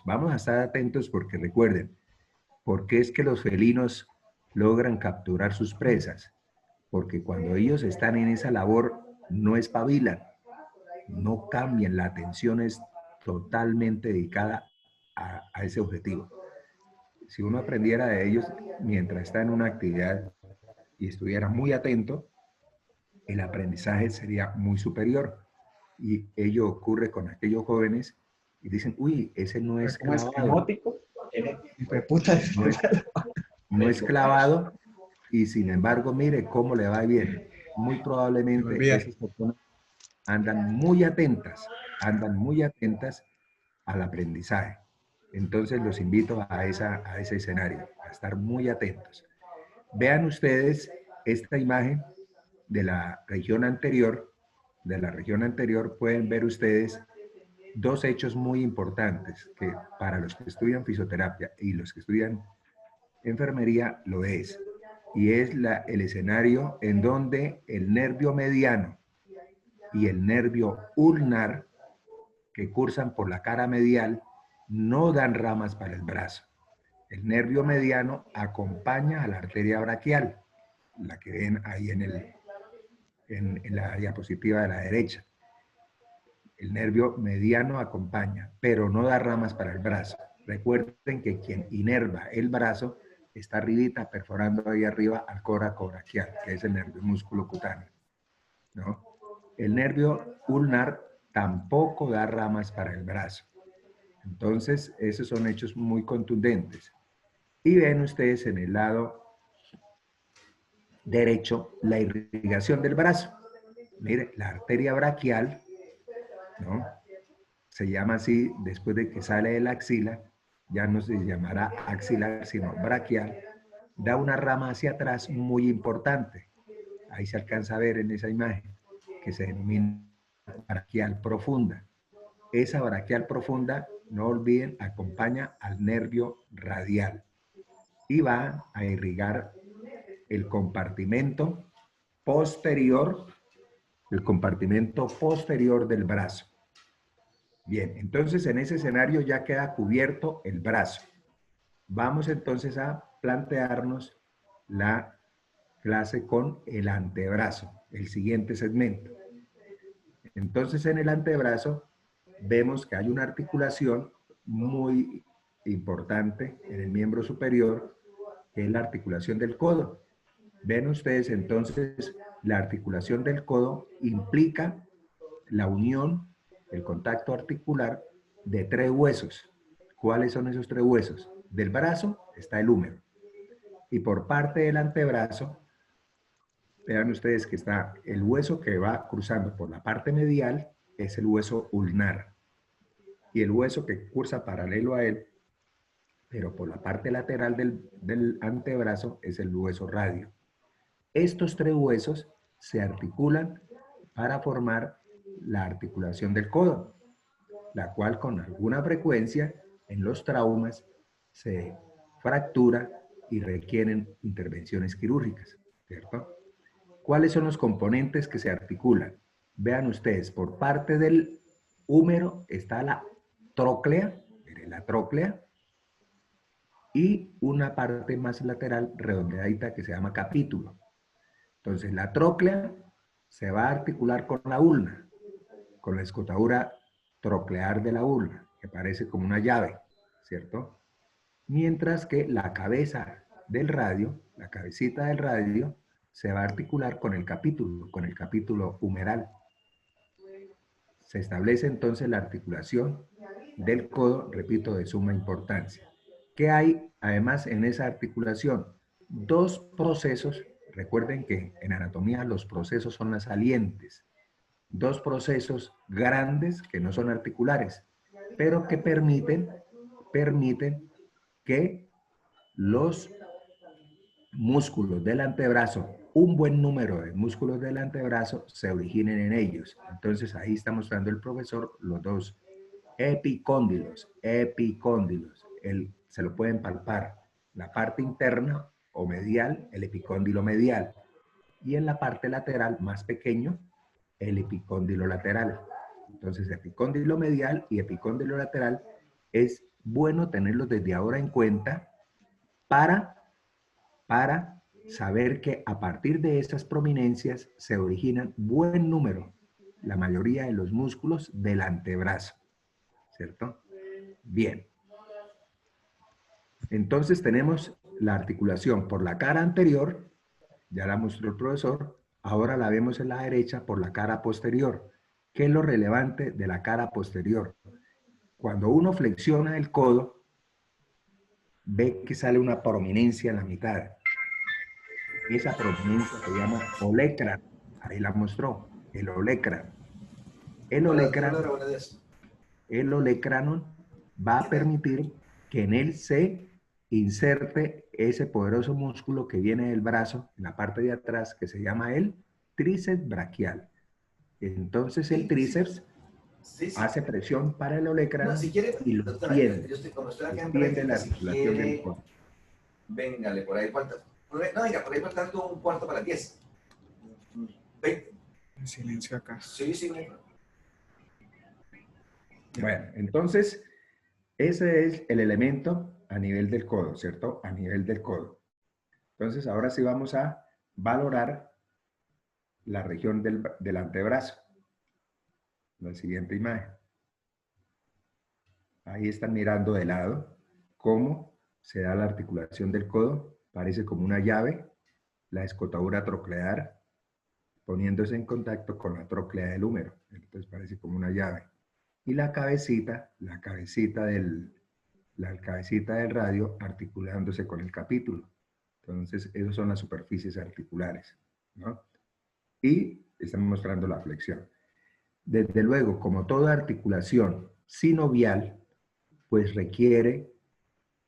Vamos a estar atentos porque recuerden, ¿por qué es que los felinos logran capturar sus presas? Porque cuando ellos están en esa labor, no espabilan, no cambian, la atención es totalmente dedicada a ese objetivo. Si uno aprendiera de ellos mientras está en una actividad y estuviera muy atento, el aprendizaje sería muy superior. Y ello ocurre con aquellos jóvenes y dicen, uy, ese no es ¿Cómo es? clavado, Emótico. Hijo de puta. no es, no es clavado y sin embargo, mire cómo le va bien. Muy Se me probablemente olvida. esas personas andan muy atentas al aprendizaje. Entonces los invito a ese escenario, a estar muy atentos. Vean ustedes esta imagen de la región anterior pueden ver ustedes dos hechos muy importantes que para los que estudian fisioterapia y los que estudian enfermería lo es. Y es el escenario en donde el nervio mediano y el nervio ulnar que cursan por la cara medial no dan ramas para el brazo. El nervio mediano acompaña a la arteria braquial, la que ven ahí en la diapositiva de la derecha. El nervio mediano acompaña, pero no da ramas para el brazo. Recuerden que quien inerva el brazo está arribita, perforando ahí arriba al cora coraquial, que es el nervio músculo cutáneo, ¿no? El nervio ulnar tampoco da ramas para el brazo. Entonces, esos son hechos muy contundentes. Y ven ustedes en el lado derecho la irrigación del brazo. Mire, la arteria braquial, ¿no? Se llama así después de que sale de la axila, ya no se llamará axilar, sino braquial, da una rama hacia atrás muy importante. Ahí se alcanza a ver en esa imagen, que se denomina braquial profunda. Esa braquial profunda, no olviden, acompaña al nervio radial y va a irrigar el compartimento posterior, del brazo. Bien, entonces en ese escenario ya queda cubierto el brazo. Vamos entonces a plantearnos la clase con el antebrazo, el siguiente segmento. Entonces en el antebrazo vemos que hay una articulación muy importante en el miembro superior, que es la articulación del codo. Ven ustedes entonces, la articulación del codo implica la unión, el contacto articular de tres huesos. ¿Cuáles son esos tres huesos? Del brazo está el húmero. Y por parte del antebrazo, vean ustedes que está el hueso que va cruzando por la parte medial, es el hueso ulnar. Y el hueso que cursa paralelo a él, pero por la parte lateral del antebrazo, es el hueso radio. Estos tres huesos se articulan para formar la articulación del codo, la cual con alguna frecuencia en los traumas se fractura y requieren intervenciones quirúrgicas, ¿cierto? ¿Cuáles son los componentes que se articulan? Vean ustedes, por parte del húmero está la tróclea, miren, la tróclea, y una parte más lateral redondeadita que se llama capítulo. Entonces, la tróclea se va a articular con la ulna, con la escotadura troclear de la ulna, que parece como una llave, ¿cierto? Mientras que la cabeza del radio, la cabecita del radio, se va a articular con el capítulo humeral. Se establece entonces la articulación del codo, repito, de suma importancia. ¿Qué hay además en esa articulación? Dos procesos, recuerden que en anatomía los procesos son las salientes, dos procesos grandes que no son articulares, pero que permiten que los músculos del antebrazo, un buen número de músculos del antebrazo se originen en ellos. Entonces ahí está mostrando el profesor los dos epicóndilos, se lo pueden palpar, la parte interna o medial, el epicóndilo medial, y en la parte lateral más pequeño, el epicóndilo lateral. Entonces, epicóndilo medial y epicóndilo lateral es bueno tenerlos desde ahora en cuenta para saber que a partir de estas prominencias se originan buen número, la mayoría de los músculos del antebrazo, ¿cierto? Bien. Entonces tenemos la articulación por la cara anterior, ya la mostró el profesor, ahora la vemos en la derecha por la cara posterior. ¿Qué es lo relevante de la cara posterior? Cuando uno flexiona el codo, ve que sale una prominencia en la mitad. Esa prominencia se llama olecrano. Ahí la mostró, el olecrano. El olecrano, el olecrano va a permitir que en él se inserte ese poderoso músculo que viene del brazo, en la parte de atrás, que se llama el tríceps braquial. Entonces el tríceps hace presión para el olecrano No, si quiere, y lo doctora, tiende. yo estoy, como estoy acá en Tiende la práctica, si articulación del quiere, codo. véngale, por ahí falta. No, venga, por ahí faltando un cuarto para 10. 20. En silencio acá. Sí, sí, Bueno, entonces ese es el elemento a nivel del codo, ¿cierto? A nivel del codo. Entonces ahora sí vamos a valorar la región del antebrazo. La siguiente imagen. Ahí están mirando de lado cómo se da la articulación del codo. Parece como una llave, la escotadura troclear poniéndose en contacto con la tróclea del húmero. Entonces parece como una llave. Y la cabecita del radio articulándose con el capítulo. Entonces, esas son las superficies articulares, ¿no? Y estamos mostrando la flexión. Desde luego, como toda articulación sinovial, pues requiere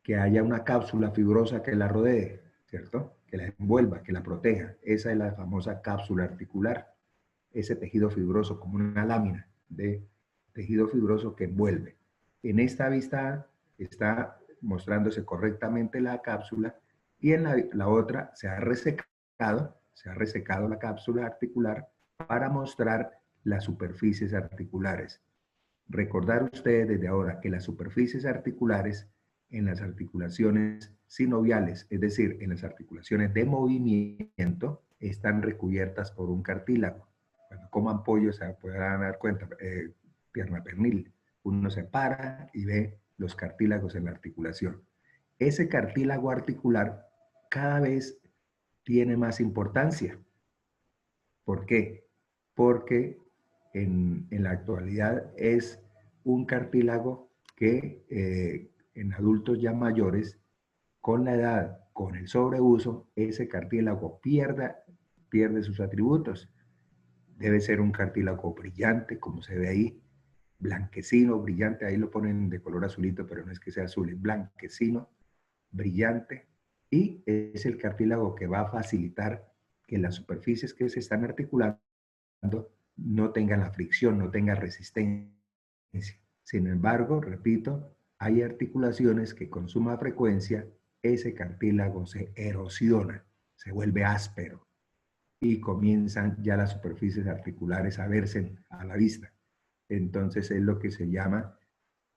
que haya una cápsula fibrosa que la rodee, ¿cierto? Que la envuelva, que la proteja. Esa es la famosa cápsula articular. Ese tejido fibroso, como una lámina de tejido fibroso que envuelve. En esta vista está mostrándose correctamente la cápsula y en la otra se ha resecado la cápsula articular para mostrar las superficies articulares. Recordar ustedes desde ahora que las superficies articulares en las articulaciones sinoviales, es decir, en las articulaciones de movimiento, están recubiertas por un cartílago. Cuando coman pollo se podrán dar cuenta, pierna pernil, uno se para y ve los cartílagos en la articulación. Ese cartílago articular cada vez tiene más importancia. ¿Por qué? Porque en la actualidad es un cartílago que en adultos ya mayores, con la edad, con el sobreuso, ese cartílago pierde sus atributos. Debe ser un cartílago brillante, como se ve ahí, blanquecino, brillante, ahí lo ponen de color azulito, pero no es que sea azul, es blanquecino, brillante, y es el cartílago que va a facilitar que las superficies que se están articulando no tengan la fricción, no tengan resistencia. Sin embargo, repito, hay articulaciones que con suma frecuencia ese cartílago se erosiona, se vuelve áspero y comienzan ya las superficies articulares a verse a la vista. Entonces es lo que se llama,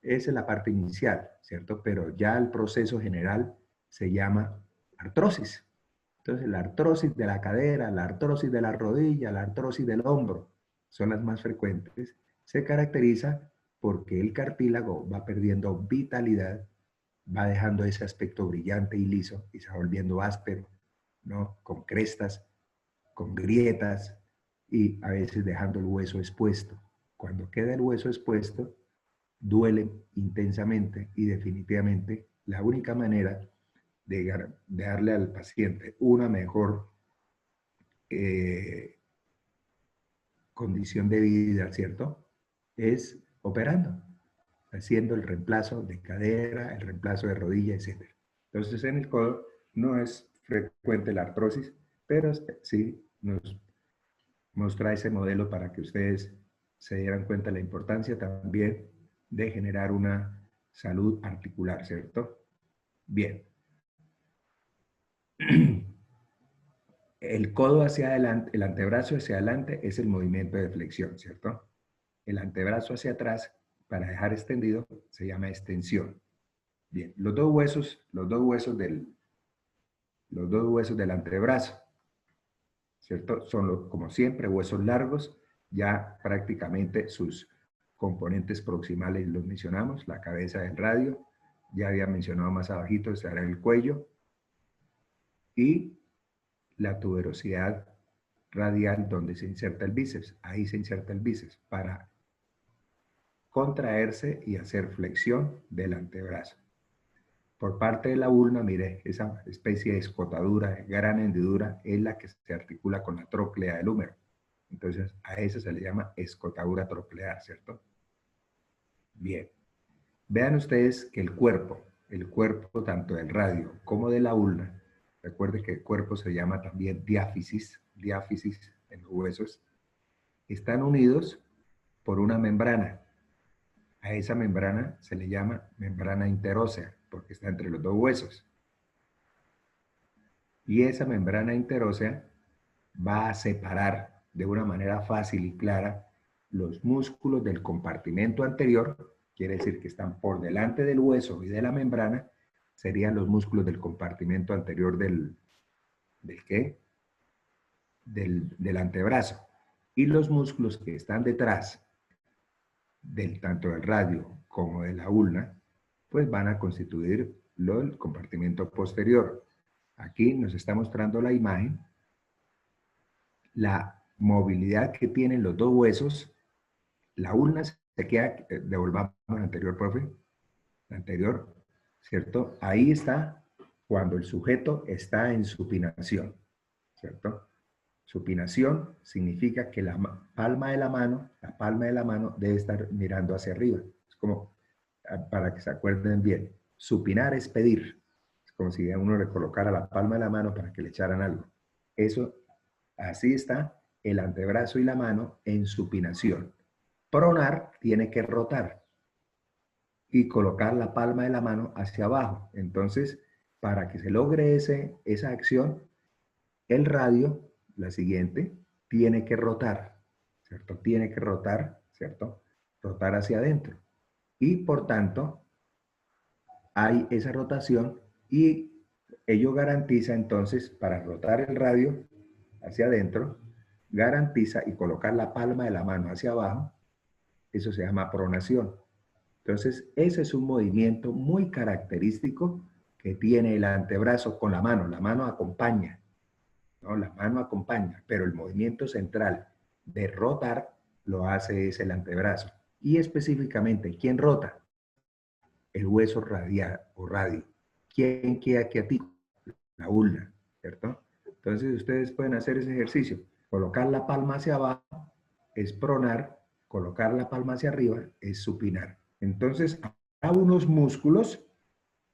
esa es la parte inicial, ¿cierto? Pero ya el proceso general se llama artrosis. Entonces la artrosis de la cadera, la artrosis de la rodilla, la artrosis del hombro, son las más frecuentes. Se caracteriza porque el cartílago va perdiendo vitalidad, va dejando ese aspecto brillante y liso y se va volviendo áspero, ¿no? Con crestas, con grietas y a veces dejando el hueso expuesto. Cuando queda el hueso expuesto, duele intensamente y definitivamente la única manera de darle al paciente una mejor condición de vida, ¿cierto? Es operando, haciendo el reemplazo de cadera, el reemplazo de rodilla, etc. Entonces en el codo no es frecuente la artrosis, pero sí nos muestra ese modelo para que ustedes se dieran cuenta de la importancia también de generar una salud articular, ¿cierto? Bien. El codo hacia adelante, el antebrazo hacia adelante es el movimiento de flexión, ¿cierto? el antebrazo hacia atrás para dejar extendido se llama extensión. Bien, los dos huesos del antebrazo, ¿cierto? Son, como siempre, huesos largos, ya prácticamente sus componentes proximales los mencionamos, la cabeza del radio, ya había mencionado más abajito, estará el cuello, y la tuberosidad radial donde se inserta el bíceps, ahí se inserta el bíceps para contraerse y hacer flexión del antebrazo. Por parte de la ulna, mire, esa especie de escotadura, gran hendidura, es la que se articula con la tróclea del húmero. Entonces, a eso se le llama escotadura troclear, ¿cierto? Bien. Vean ustedes que el cuerpo tanto del radio como de la ulna, recuerden que el cuerpo se llama también diáfisis en los huesos, están unidos por una membrana. A esa membrana se le llama membrana interósea, porque está entre los dos huesos. Y esa membrana interósea va a separar de una manera fácil y clara los músculos del compartimento anterior, quiere decir que están por delante del hueso y de la membrana, serían los músculos del compartimento anterior ¿del qué? Del antebrazo. Y los músculos que están detrás, tanto del radio como de la ulna, pues van a constituir el compartimento posterior. Aquí nos está mostrando la imagen, la movilidad que tienen los dos huesos. La ulna se queda, devolvamos la anterior, profe, la anterior, ¿cierto? Ahí está cuando el sujeto está en supinación, ¿cierto? Supinación significa que la palma de la mano debe estar mirando hacia arriba. Es como, para que se acuerden bien, supinar es pedir. Es como si a uno le colocara la palma de la mano para que le echaran algo. Eso, así está el antebrazo y la mano en supinación. Pronar tiene que rotar y colocar la palma de la mano hacia abajo. Entonces, para que se logre esa acción, el radio, la siguiente, tiene que rotar, ¿cierto? Tiene que rotar, ¿cierto? Rotar hacia adentro. Y por tanto, hay esa rotación y ello garantiza entonces, para rotar el radio hacia adentro, garantiza y colocar la palma de la mano hacia abajo, eso se llama pronación. Entonces, ese es un movimiento muy característico que tiene el antebrazo con la mano acompaña, ¿no? La mano acompaña, pero el movimiento central de rotar lo hace es el antebrazo. Y específicamente, ¿quién rota? El hueso radial o radio. ¿Quién queda aquí a ti? La ulna, ¿cierto? Entonces ustedes pueden hacer ese ejercicio. Colocar la palma hacia abajo es pronar, colocar la palma hacia arriba es supinar. Entonces, hay unos músculos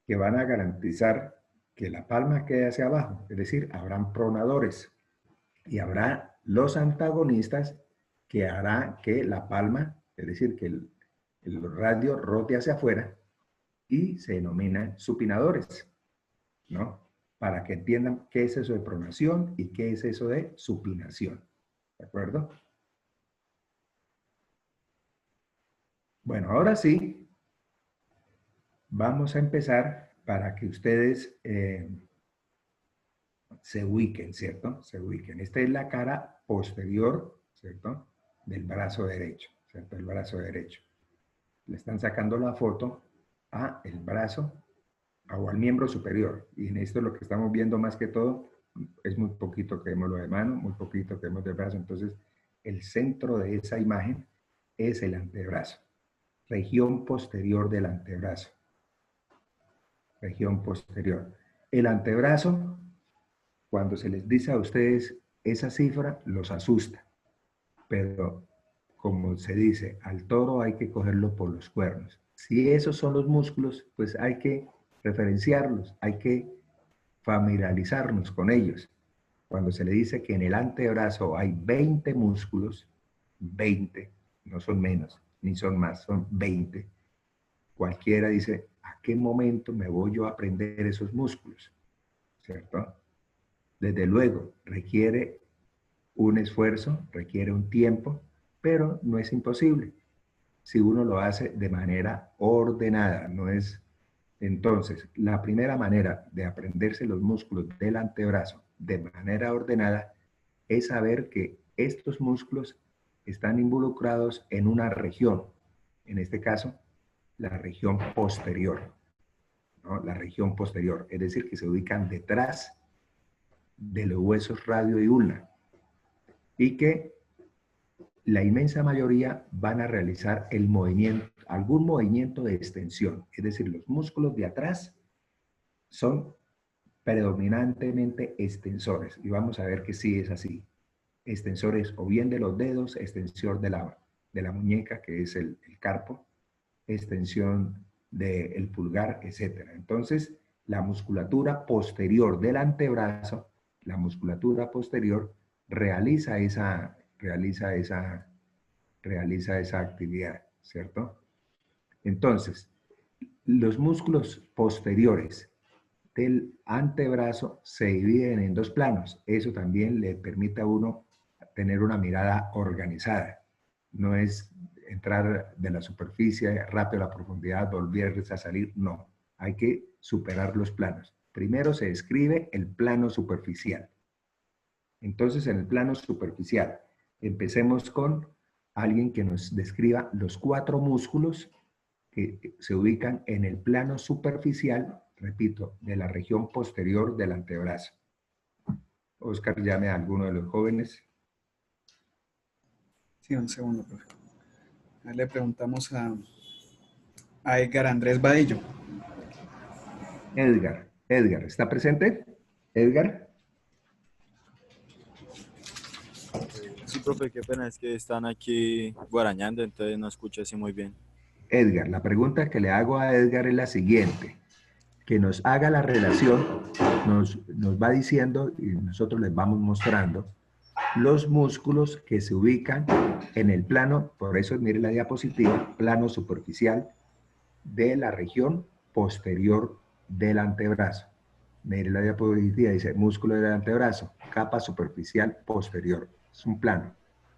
que van a garantizar que la palma quede hacia abajo, es decir, habrán pronadores y habrá los antagonistas que hará que la palma, es decir, que el radio rote hacia afuera y se denominan supinadores, ¿no? Para que entiendan qué es eso de pronación y qué es eso de supinación, ¿de acuerdo? Bueno, ahora sí, vamos a empezar para que ustedes se ubiquen, ¿cierto? Se ubiquen. Esta es la cara posterior, ¿cierto? Del brazo derecho, ¿cierto? El brazo derecho. Le están sacando la foto a el brazo o al miembro superior. Y en esto lo que estamos viendo más que todo es muy poquito que vemos lo de mano, muy poquito que vemos del brazo. Entonces, el centro de esa imagen es el antebrazo. Región posterior del antebrazo. Región posterior. El antebrazo, cuando se les dice a ustedes esa cifra, los asusta. Pero, como se dice, al toro hay que cogerlo por los cuernos. Si esos son los músculos, pues hay que referenciarlos, hay que familiarizarnos con ellos. Cuando se le dice que en el antebrazo hay 20 músculos, 20, no son menos, ni son más, son 20. Cualquiera dice, ¿a qué momento me voy yo a aprender esos músculos? ¿Cierto? Desde luego, requiere un esfuerzo, requiere un tiempo, pero no es imposible. si uno lo hace de manera ordenada, no es... Entonces, la primera manera de aprenderse los músculos del antebrazo de manera ordenada es saber que estos músculos están involucrados en una región, en este caso, la región posterior, ¿no? La región posterior, es decir, que se ubican detrás de los huesos radio y ulna, y que la inmensa mayoría van a realizar el movimiento, algún movimiento de extensión, es decir, los músculos de atrás son predominantemente extensores, y vamos a ver que sí es así. Extensores o bien de los dedos, extensión de la muñeca, que es el carpo, extensión del pulgar, etc. Entonces, la musculatura posterior del antebrazo, la musculatura posterior realiza esa actividad, ¿cierto? Entonces, los músculos posteriores del antebrazo se dividen en dos planos. Eso también le permite a uno tener una mirada organizada. No es entrar de la superficie rápido a la profundidad, volverse a salir. No, hay que superar los planos. Primero se describe el plano superficial. Entonces, en el plano superficial, empecemos con alguien que nos describa los 4 músculos que se ubican en el plano superficial, repito, de la región posterior del antebrazo. Oscar, llame a alguno de los jóvenes. Sí, un segundo, profe. Ahí le preguntamos a Edgar Andrés Vadillo. Edgar, ¿está presente? Edgar. Sí, profe, qué pena, es que están aquí guarañando, entonces no escucho así muy bien. Edgar, la pregunta que le hago a Edgar es la siguiente. Que nos haga la relación, nos va diciendo y nosotros les vamos mostrando los músculos que se ubican en el plano, por eso mire la diapositiva, plano superficial de la región posterior del antebrazo. Mire la diapositiva, dice músculo del antebrazo, capa superficial posterior. Es un plano.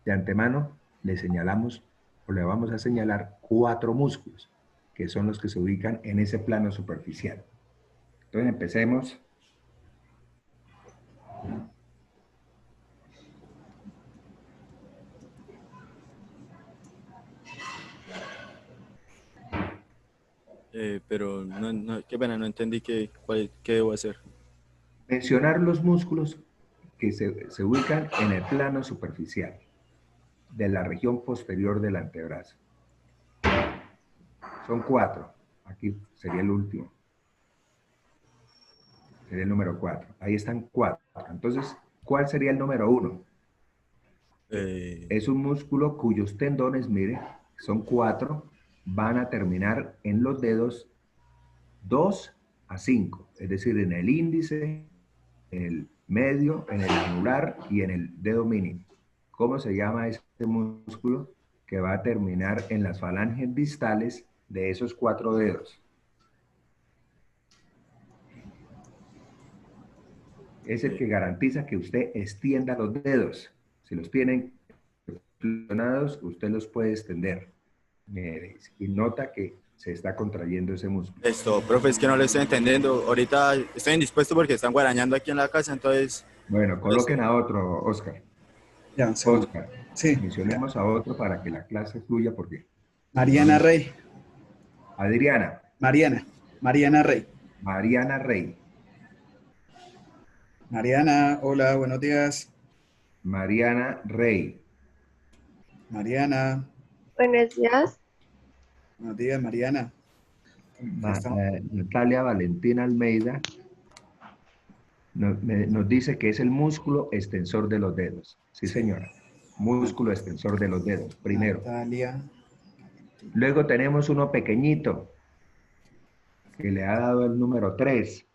De antemano le señalamos o le vamos a señalar 4 músculos, que son los que se ubican en ese plano superficial. Entonces empecemos. Pero qué pena, no entendí qué debo hacer. Mencionar los músculos que se ubican en el plano superficial de la región posterior del antebrazo. Son 4. Aquí sería el último. Sería el número 4. Ahí están 4. Entonces, ¿cuál sería el número 1? Es un músculo cuyos tendones, mire, son 4, van a terminar en los dedos 2 a 5, es decir, en el índice, en el medio, en el anular y en el dedo mínimo. ¿Cómo se llama este músculo? Que va a terminar en las falanges distales de esos 4 dedos. Es el que garantiza que usted extienda los dedos. Si los tienen flexionados, usted los puede extender. Y nota que se está contrayendo ese músculo. Esto, profe, es que no lo estoy entendiendo. Ahorita estoy indispuesto porque están guarañando aquí en la casa, entonces... Bueno, coloquen a otro, Oscar. Ya, un segundo. Oscar, Sí. mencionemos a otro para que la clase fluya, porque... Mariana Rey. Adriana. Mariana Rey. Mariana Rey. Mariana, hola, buenos días. Mariana Rey. Mariana. Buenos días. Buenos días, Mariana. Natalia Valentina Almeida nos dice que es el músculo extensor de los dedos. Sí, señora. Músculo extensor de los dedos, primero. Natalia. Luego tenemos uno pequeñito que le ha dado el número 3.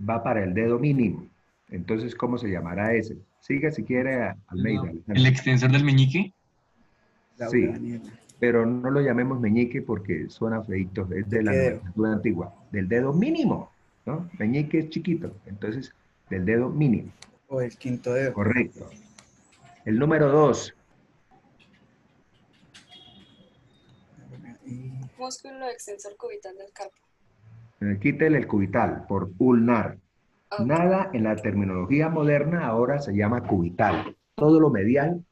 Va para el dedo mínimo. Entonces, ¿cómo se llamará ese? Siga si quiere, Almeida. ¿El extensor del meñique? Sí, pero no lo llamemos meñique porque suena feito. Es de la nomenclatura antigua. Del dedo mínimo, ¿no? Meñique es chiquito. Entonces, del dedo mínimo. O el quinto dedo. Correcto. El número 2. Músculo extensor cubital del carpo. Quítele el cubital por ulnar. Ok. Nada en la terminología moderna ahora se llama cubital. Todo lo medial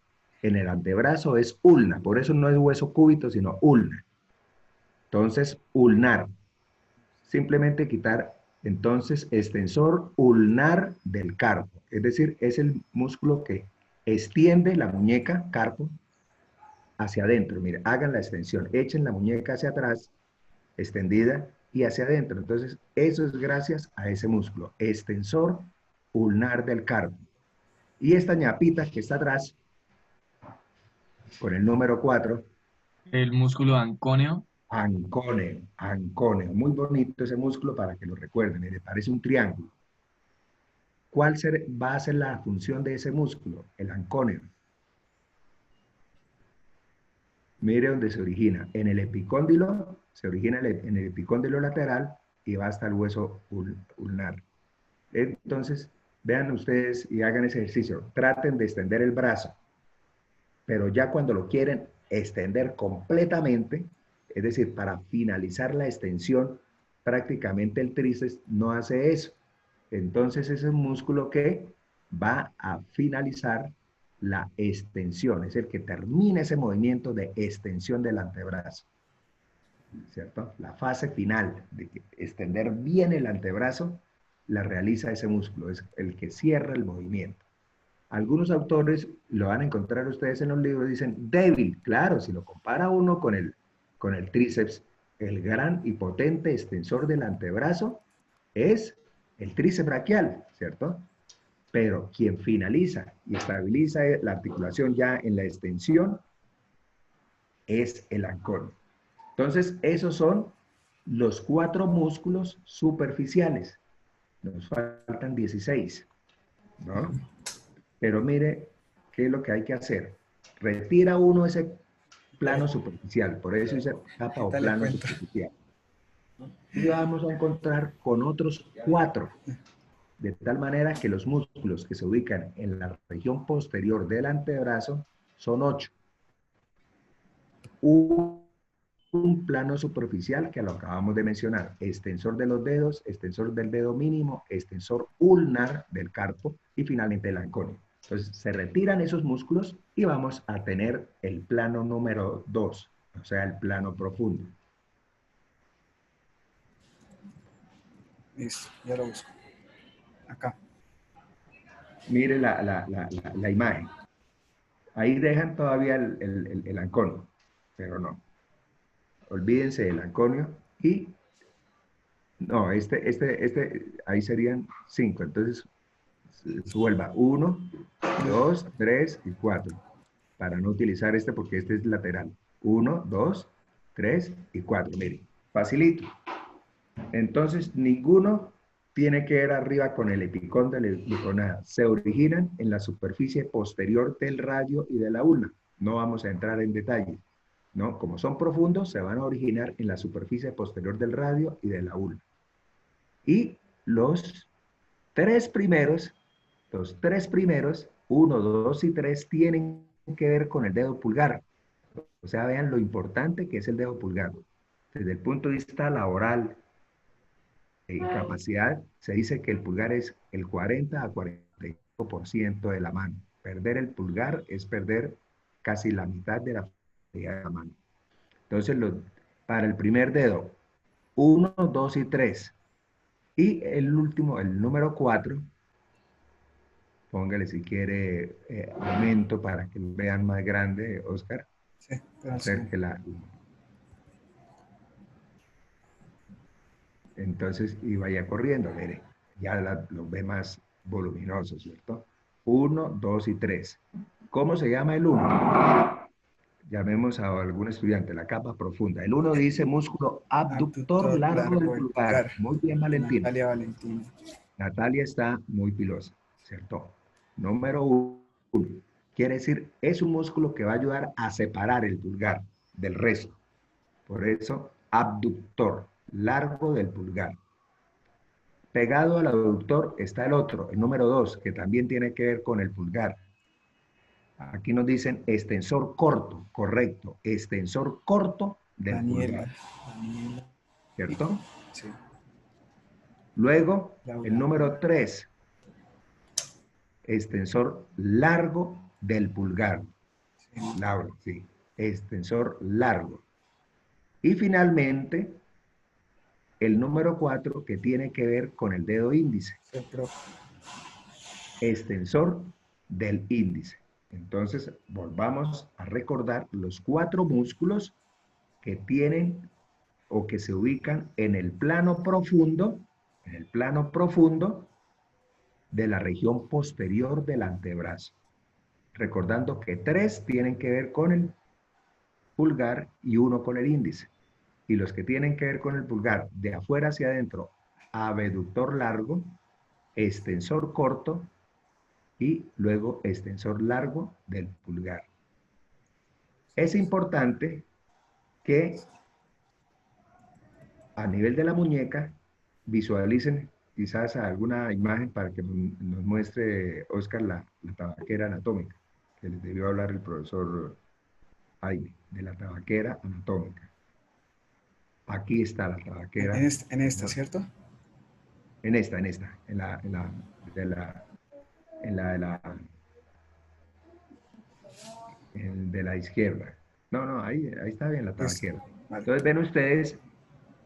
en el antebrazo es ulna. Por eso no es hueso cúbito, sino ulna. Entonces, ulnar. Simplemente quitar, entonces, extensor ulnar del carpo. Es decir, es el músculo que extiende la muñeca, carpo, hacia adentro. Mire, hagan la extensión. Echen la muñeca hacia atrás, extendida, y hacia adentro. Entonces, eso es gracias a ese músculo, extensor ulnar del carpo. Y esta ñapita que está atrás, con el número 4, El músculo ancóneo. ancóneo, ancóneo. Muy bonito ese músculo para que lo recuerden. Le parece un triángulo. ¿Cuál va a ser la función de ese músculo? El ancóneo. Mire dónde se origina. En el epicóndilo, se origina en el epicóndilo lateral y va hasta el hueso ulnar. Entonces, vean ustedes y hagan ese ejercicio. Traten de extender el brazo, pero ya cuando lo quieren extender completamente, es decir, para finalizar la extensión, prácticamente el tríceps no hace eso. Entonces, es un músculo que va a finalizar la extensión, es el que termina ese movimiento de extensión del antebrazo, ¿cierto? La fase final de extender bien el antebrazo la realiza ese músculo, es el que cierra el movimiento. Algunos autores, lo van a encontrar ustedes en los libros, dicen débil. Claro, si lo compara uno con el tríceps, el gran y potente extensor del antebrazo es el tríceps braquial, ¿cierto? Pero quien finaliza y estabiliza la articulación ya en la extensión es el ancón. Entonces, esos son los 4 músculos superficiales. Nos faltan 16, ¿no? Pero mire, ¿qué es lo que hay que hacer? Retira uno ese plano superficial, por eso dice capa o plano superficial. Y vamos a encontrar con otros 4, de tal manera que los músculos que se ubican en la región posterior del antebrazo son 8. Un plano superficial que lo acabamos de mencionar, extensor de los dedos, extensor del dedo mínimo, extensor ulnar del carpo y finalmente el ancóneo. Entonces se retiran esos músculos y vamos a tener el plano número 2, o sea, el plano profundo. Listo, ya lo busco. Acá. Mire la imagen. Ahí dejan todavía el anconio, pero no. Olvídense del anconio y... No, ahí serían 5. Entonces, vuelva 1, 2, 3 y 4. Para no utilizar este porque este es lateral. 1, 2, 3 y 4. Miren, facilito. Entonces, ninguno tiene que ir arriba con el epicóndilo ni con nada. Se originan en la superficie posterior del radio y de la ulna. No vamos a entrar en detalle, ¿no? Como son profundos, se van a originar en la superficie posterior del radio y de la ulna. Y los 3 primeros, 1, 2 y 3, tienen que ver con el dedo pulgar. O sea, vean lo importante que es el dedo pulgar. Desde el punto de vista laboral y capacidad, se dice que el pulgar es el 40 a 45% de la mano. Perder el pulgar es perder casi la mitad de la facilidad de la mano. Entonces, para el primer dedo, 1, 2 y 3. Y el último, el número 4, póngale si quiere aumento para que lo vean más grande, Oscar. Sí, Acerque entonces, y vaya corriendo, mire, ya lo ve más voluminoso, ¿cierto? 1, 2 y 3. ¿Cómo se llama el 1? Llamemos a algún estudiante, la capa profunda. El 1 dice músculo abductor largo del pulgar. Muy bien, Valentina. Natalia Valentina. Natalia está muy pilosa, ¿cierto? Número 1. Quiere decir, es un músculo que va a ayudar a separar el pulgar del resto. Por eso, abductor, largo del pulgar. Pegado al abductor está el otro, el número 2, que también tiene que ver con el pulgar. Aquí nos dicen extensor corto, correcto. Extensor corto del pulgar, Daniela. ¿cierto? Sí. Luego, Laura. el número 3, extensor largo del pulgar. Sí. Laura, sí. Extensor largo. Y finalmente, el número 4, que tiene que ver con el dedo índice. Sí, profe. Extensor del índice. Entonces, volvamos a recordar los 4 músculos que tienen o que se ubican en el plano profundo de la región posterior del antebrazo. Recordando que 3 tienen que ver con el pulgar y 1 con el índice. Y los que tienen que ver con el pulgar de afuera hacia adentro, abductor largo, extensor corto y luego extensor largo del pulgar. Es importante que a nivel de la muñeca visualicen quizás alguna imagen para que nos muestre Oscar la tabaquera anatómica, que les debió hablar el profesor Jaime, de la tabaquera anatómica. Aquí está la tabaquera. En esta, ¿cierto? En la de la izquierda. No, ahí está bien la tabaquera. Vale. Entonces ven ustedes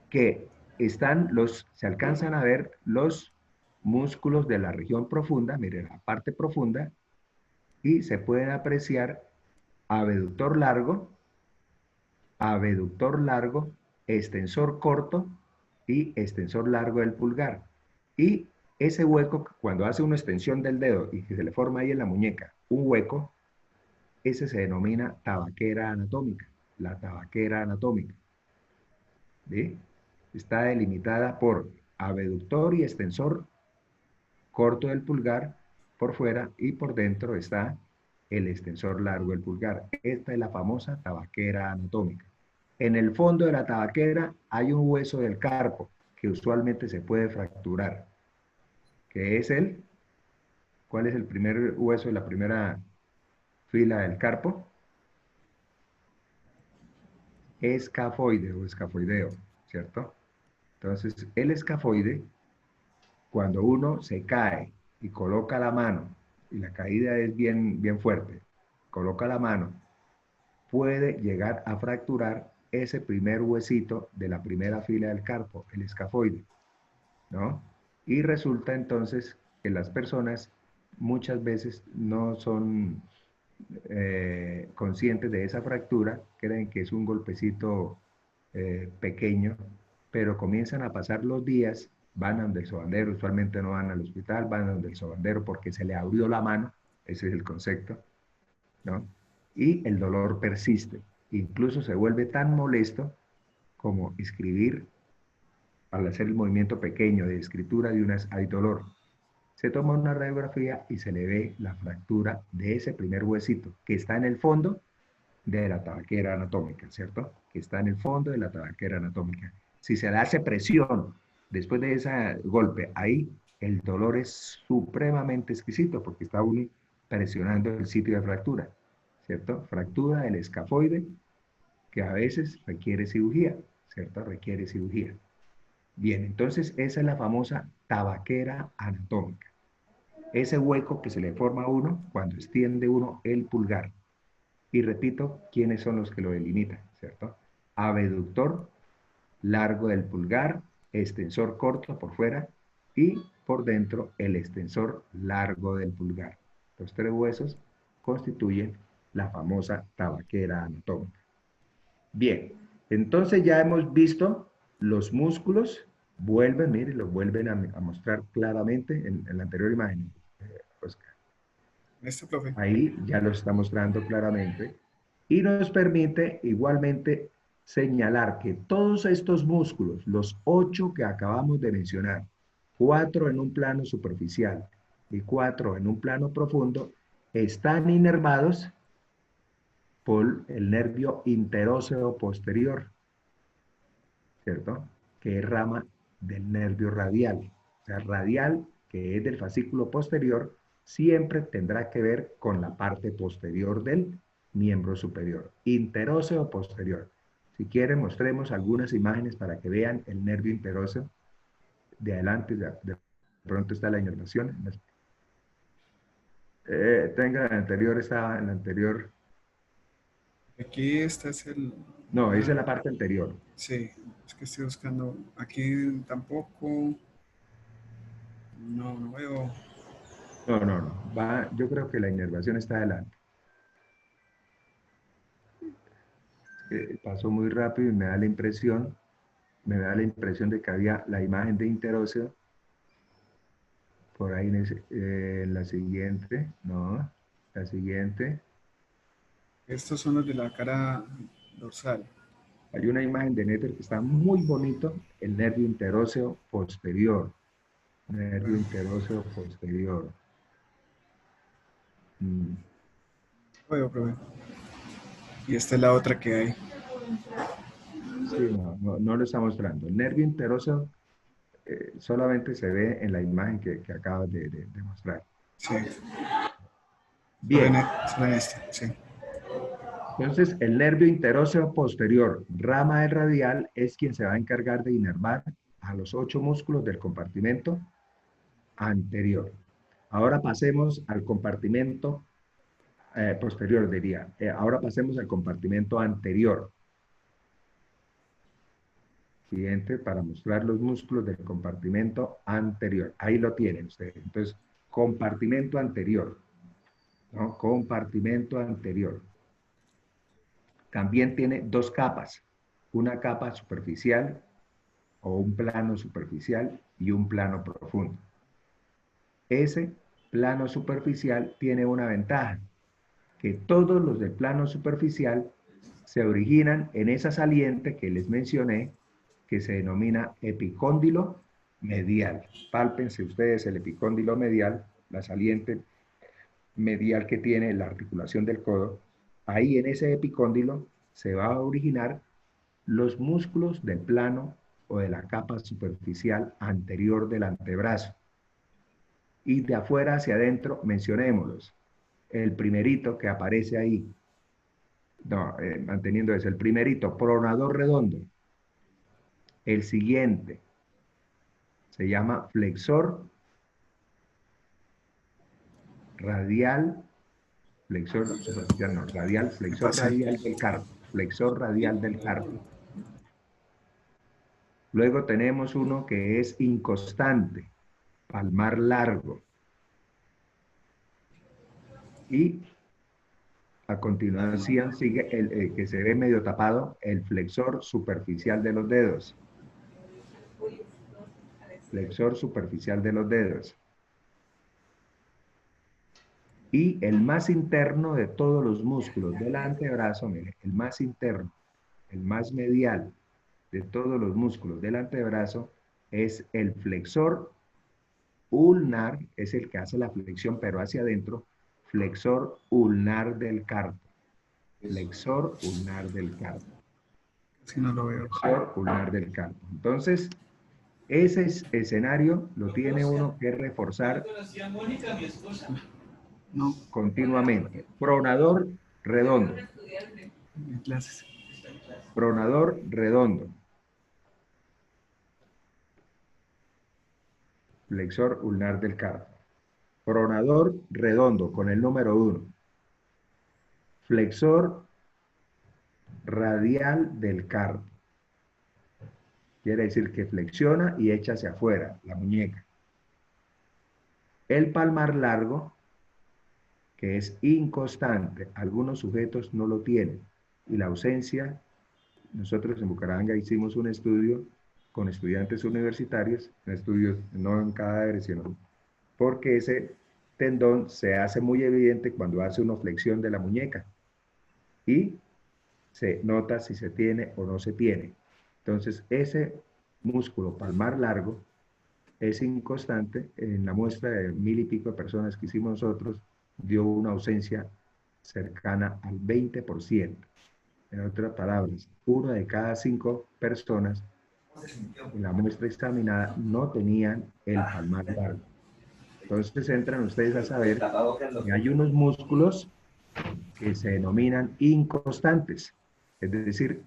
que se alcanzan a ver los músculos de la región profunda, miren la parte profunda, y se pueden apreciar abductor largo, extensor corto y extensor largo del pulgar. Y ese hueco, cuando hace una extensión del dedo y que se le forma ahí en la muñeca un hueco, ese se denomina tabaquera anatómica, la tabaquera anatómica. ¿Sí? Está delimitada por abductor y extensor corto del pulgar por fuera y por dentro está el extensor largo del pulgar. Esta es la famosa tabaquera anatómica. En el fondo de la tabaquera hay un hueso del carpo que usualmente se puede fracturar, que es ¿cuál es el primer hueso de la primera fila del carpo? Escafoide o escafoideo, ¿cierto? Entonces, el escafoide, cuando uno se cae y coloca la mano, y la caída es bien fuerte, coloca la mano, puede llegar a fracturar ese primer huesito de la primera fila del carpo, el escafoide, ¿no? Y resulta entonces que las personas muchas veces no son conscientes de esa fractura, creen que es un golpecito pequeño, pero comienzan a pasar los días, van a donde el sobandero, usualmente no van al hospital, van a donde el sobandero porque se le abrió la mano, ese es el concepto, ¿no? Y el dolor persiste, incluso se vuelve tan molesto como escribir, al hacer el movimiento pequeño de escritura de unas, hay dolor. Se toma una radiografía y se le ve la fractura de ese primer huesito que está en el fondo de la tabaquera anatómica, ¿cierto? Que está en el fondo de la tabaquera anatómica. Si se le hace presión después de ese golpe, ahí el dolor es supremamente exquisito porque está uno presionando el sitio de fractura, ¿cierto? Fractura del escafoide que a veces requiere cirugía, ¿cierto? Requiere cirugía. Bien, entonces esa es la famosa tabaquera anatómica. Ese hueco que se le forma a uno cuando extiende uno el pulgar. Y repito, ¿quiénes son los que lo delimitan? ¿Cierto? Abductor largo del pulgar, extensor corto por fuera y por dentro el extensor largo del pulgar. Los 3 huesos constituyen la famosa tabaquera anatómica. Bien, entonces ya hemos visto los músculos, miren, los vuelven a mostrar claramente en la anterior imagen, Oscar. Este, profe. Ahí ya lo está mostrando claramente. Y nos permite igualmente señalar que todos estos músculos, los 8 que acabamos de mencionar, 4 en un plano superficial y 4 en un plano profundo, están inervados por el nervio interóseo posterior, ¿cierto? Que es rama del nervio radial. O sea, radial, que es del fascículo posterior, siempre tendrá que ver con la parte posterior del miembro superior. Interóseo posterior. Si quieren, mostremos algunas imágenes para que vean el nervio interóseo. De adelante, de pronto está la inervación. Tenga el anterior, está en el anterior. Aquí este es el... No, esa es la parte anterior. Sí, es que estoy buscando. Aquí tampoco. No, no veo. No. Yo creo que la inervación está adelante. Pasó muy rápido y me da la impresión de que había la imagen de interóseo por ahí en la siguiente, no, la siguiente. Estos son los de la cara dorsal. Hay una imagen de Netter que está muy bonito, el nervio interóseo posterior. Nervio interóseo posterior. Probé. Y esta es la otra que hay. Sí, no lo está mostrando. El nervio interóseo solamente se ve en la imagen que acabas de mostrar. Sí. Bien. Solo en este, sí. Entonces, el nervio interóseo posterior, rama del radial, es quien se va a encargar de inervar a los 8 músculos del compartimento anterior. Ahora pasemos al compartimento posterior, diría. Ahora pasemos al compartimento anterior. Siguiente, para mostrar los músculos del compartimento anterior. Ahí lo tienen ustedes. Entonces, compartimento anterior. ¿No? Compartimento anterior. También tiene 2 capas. Una capa superficial o un plano superficial y un plano profundo. Ese plano superficial tiene una ventaja, que todos los del plano superficial se originan en esa saliente que les mencioné, que se denomina epicóndilo medial. Pálpense ustedes el epicóndilo medial, la saliente medial que tiene la articulación del codo. Ahí en ese epicóndilo se va a originar los músculos del plano o de la capa superficial anterior del antebrazo. Y de afuera hacia adentro, mencionémoslos. El primerito que aparece ahí, manteniendo ese, el primerito, pronador redondo. El siguiente se llama flexor radial, flexor superficial, no, radial, flexor radial del carpo, flexor radial del carpo. Luego tenemos uno que es inconstante, palmar largo. Y a continuación sigue el que se ve medio tapado, el flexor superficial de los dedos. Flexor superficial de los dedos. Y el más interno de todos los músculos del antebrazo, mire, el más interno, el más medial de todos los músculos del antebrazo es el flexor ulnar, es el que hace la flexión pero hacia adentro, flexor ulnar del carpo. Flexor ulnar del carpo. Si no lo veo. Flexor ulnar del carpo. Entonces, ese escenario lo tiene uno que reforzar continuamente. Pronador redondo. Pronador redondo. Flexor ulnar del carpo. Pronador redondo con el número 1. Flexor radial del carpo. Quiere decir que flexiona y echa hacia afuera la muñeca. El palmar largo, que es inconstante. Algunos sujetos no lo tienen. Y la ausencia, nosotros en Bucaramanga hicimos un estudio con estudiantes universitarios, estudios no en cadáveres, sino porque ese tendón se hace muy evidente cuando hace una flexión de la muñeca y se nota si se tiene o no se tiene. Entonces, ese músculo palmar largo es inconstante. En la muestra de 1000 y pico de personas que hicimos nosotros, dio una ausencia cercana al 20%. En otras palabras, 1 de cada 5 personas en la muestra examinada no tenían el palmar largo. Entonces entran ustedes a saber que hay unos músculos que se denominan inconstantes. Es decir,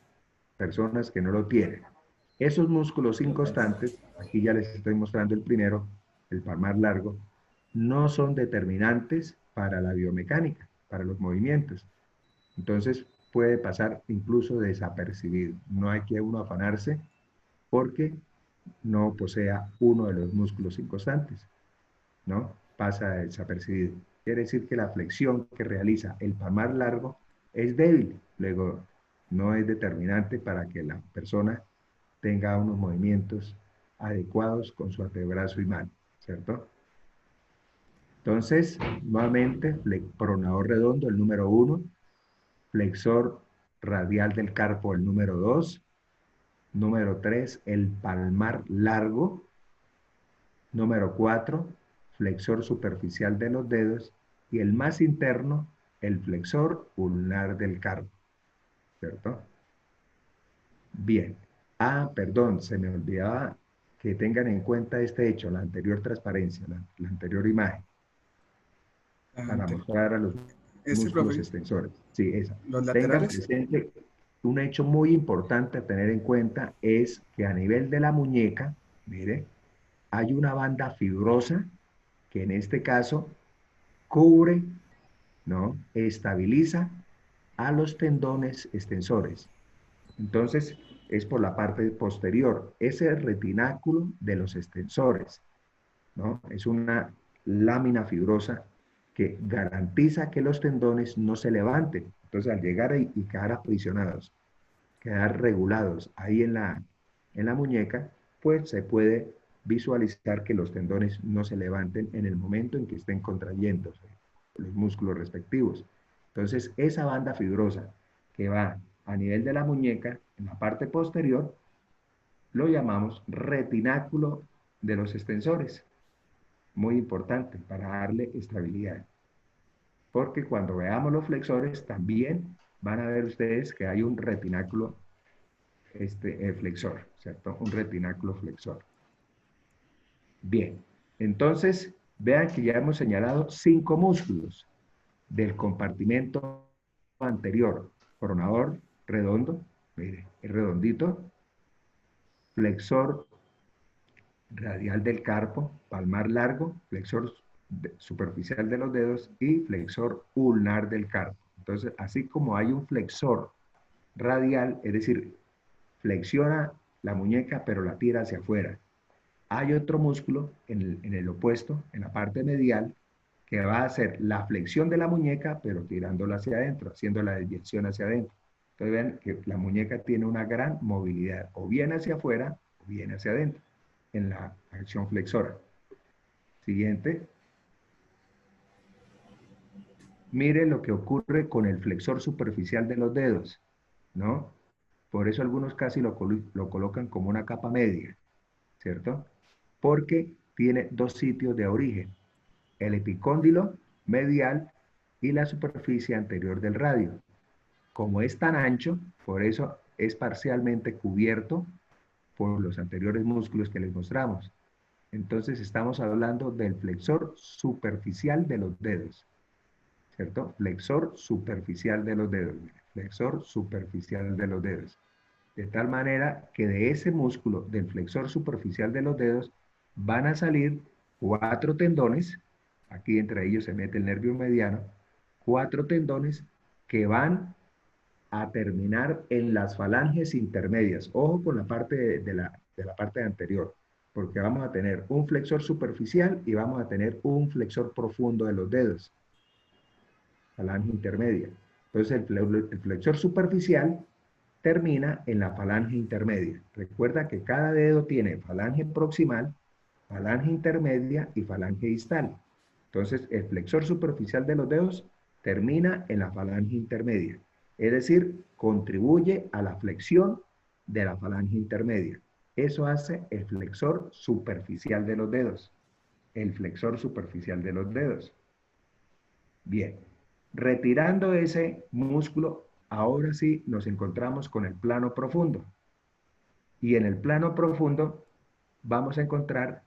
personas que no lo tienen. Esos músculos inconstantes, aquí ya les estoy mostrando el primero, el palmar largo, no son determinantes para la biomecánica, para los movimientos. Entonces puede pasar incluso desapercibido. No hay que uno afanarse porque no posea uno de los músculos inconstantes, ¿no? Pasa desapercibido. Quiere decir que la flexión que realiza el palmar largo es débil. Luego, no es determinante para que la persona tenga unos movimientos adecuados con su antebrazo y mano, ¿cierto? Entonces, nuevamente, pronador redondo, el número 1, flexor radial del carpo, el número 2, número 3, el palmar largo, número 4, flexor superficial de los dedos, y el más interno, el flexor ulnar del carpo, ¿cierto? Bien. Ah, perdón, se me olvidaba que tengan en cuenta este hecho, la anterior transparencia, la anterior imagen, para mostrar a los Ese, músculos profe, extensores. Sí, esa. los Tengan laterales. presente, un hecho muy importante a tener en cuenta es que a nivel de la muñeca, mire, hay una banda fibrosa que en este caso cubre, ¿no? Estabiliza a los tendones extensores. Entonces, es por la parte posterior, ese retináculo de los extensores, ¿no? Es una lámina fibrosa que garantiza que los tendones no se levanten. Entonces, al llegar ahí y quedar aprisionados, quedar regulados ahí en la muñeca, pues se puede visualizar que los tendones no se levanten en el momento en que estén contrayéndose los músculos respectivos. Entonces, esa banda fibrosa que va a nivel de la muñeca, en la parte posterior, lo llamamos retináculo de los extensores. Muy importante para darle estabilidad. Porque cuando veamos los flexores, también van a ver ustedes que hay un retináculo flexor, ¿cierto? Un retináculo flexor. Bien, entonces, vean que ya hemos señalado 5 músculos del compartimento anterior. Pronador redondo, mire, es redondito. Flexor radial del carpo, palmar largo, flexor superficial de los dedos y flexor ulnar del carpo. Entonces, así como hay un flexor radial, es decir, flexiona la muñeca pero la tira hacia afuera. Hay otro músculo en el opuesto, en la parte medial, que va a hacer la flexión de la muñeca pero tirándola hacia adentro, haciendo la desviación hacia adentro. Entonces vean que la muñeca tiene una gran movilidad, o bien hacia afuera o bien hacia adentro, en la acción flexora. Siguiente. Mire lo que ocurre con el flexor superficial de los dedos, ¿no? Por eso algunos casi lo colocan como una capa media, ¿cierto? Porque tiene 2 sitios de origen, el epicóndilo medial y la superficie anterior del radio. Como es tan ancho, por eso es parcialmente cubierto por los anteriores músculos que les mostramos. Entonces estamos hablando del flexor superficial de los dedos, ¿cierto? Flexor superficial de los dedos, flexor superficial de los dedos. De tal manera que de ese músculo del flexor superficial de los dedos van a salir 4 tendones, aquí entre ellos se mete el nervio mediano, 4 tendones que van a terminar en las falanges intermedias. Ojo con la parte de la parte anterior, porque vamos a tener un flexor superficial y vamos a tener un flexor profundo de los dedos, falange intermedia. Entonces el flexor superficial termina en la falange intermedia. Recuerda que cada dedo tiene falange proximal, falange intermedia y falange distal. Entonces, el flexor superficial de los dedos termina en la falange intermedia. Es decir, contribuye a la flexión de la falange intermedia. Eso hace el flexor superficial de los dedos. El flexor superficial de los dedos. Bien. Retirando ese músculo, ahora sí nos encontramos con el plano profundo. Y en el plano profundo vamos a encontrar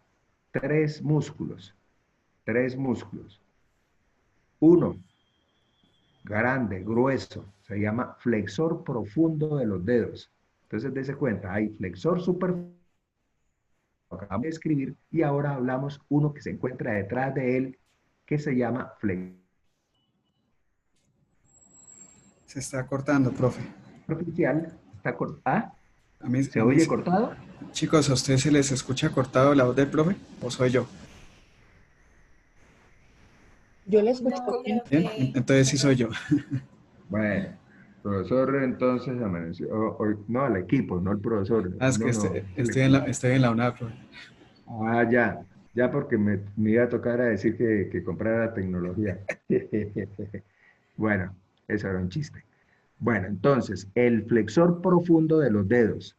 3 músculos. 3 músculos. Uno, grande, grueso, se llama flexor profundo de los dedos. Entonces, dése cuenta, hay flexor superficial, lo acabamos de escribir, y ahora hablamos uno que se encuentra detrás de él, que se llama flexor Se está cortando, profe. superficial. Está ¿Ah? A mí, ¿Se oye cortado? chicos, ¿a ustedes se les escucha cortado la voz del profe? ¿O soy yo? Yo le escucho No, bien. Bien, entonces sí soy yo. Bueno, profesor entonces amaneció, no al equipo, no al profesor, Ah, es que uno no. estoy en la UNAV, profe. Ya porque me iba a tocar a decir que comprara tecnología. Bueno, eso era un chiste. Bueno, entonces, el flexor profundo de los dedos,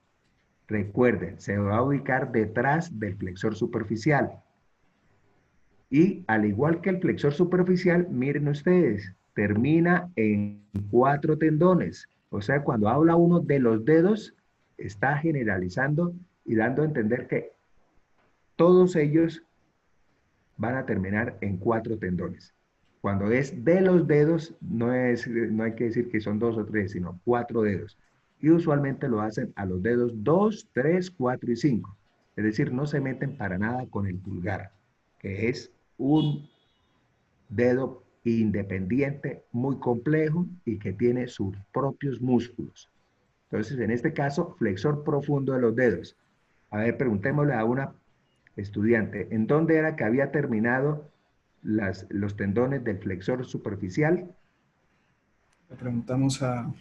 recuerden, se va a ubicar detrás del flexor superficial. Y al igual que el flexor superficial, miren ustedes, termina en 4 tendones. O sea, cuando habla uno de los dedos, está generalizando y dando a entender que todos ellos van a terminar en 4 tendones. Cuando es de los dedos, no hay que decir que son 2 o 3, sino 4 dedos. Y usualmente lo hacen a los dedos 2, 3, 4 y 5. Es decir, no se meten para nada con el pulgar, que es un dedo independiente, muy complejo y que tiene sus propios músculos. Entonces, en este caso, flexor profundo de los dedos. A ver, preguntémosle a una estudiante, ¿en dónde era que había terminado los tendones del flexor superficial? Le preguntamos a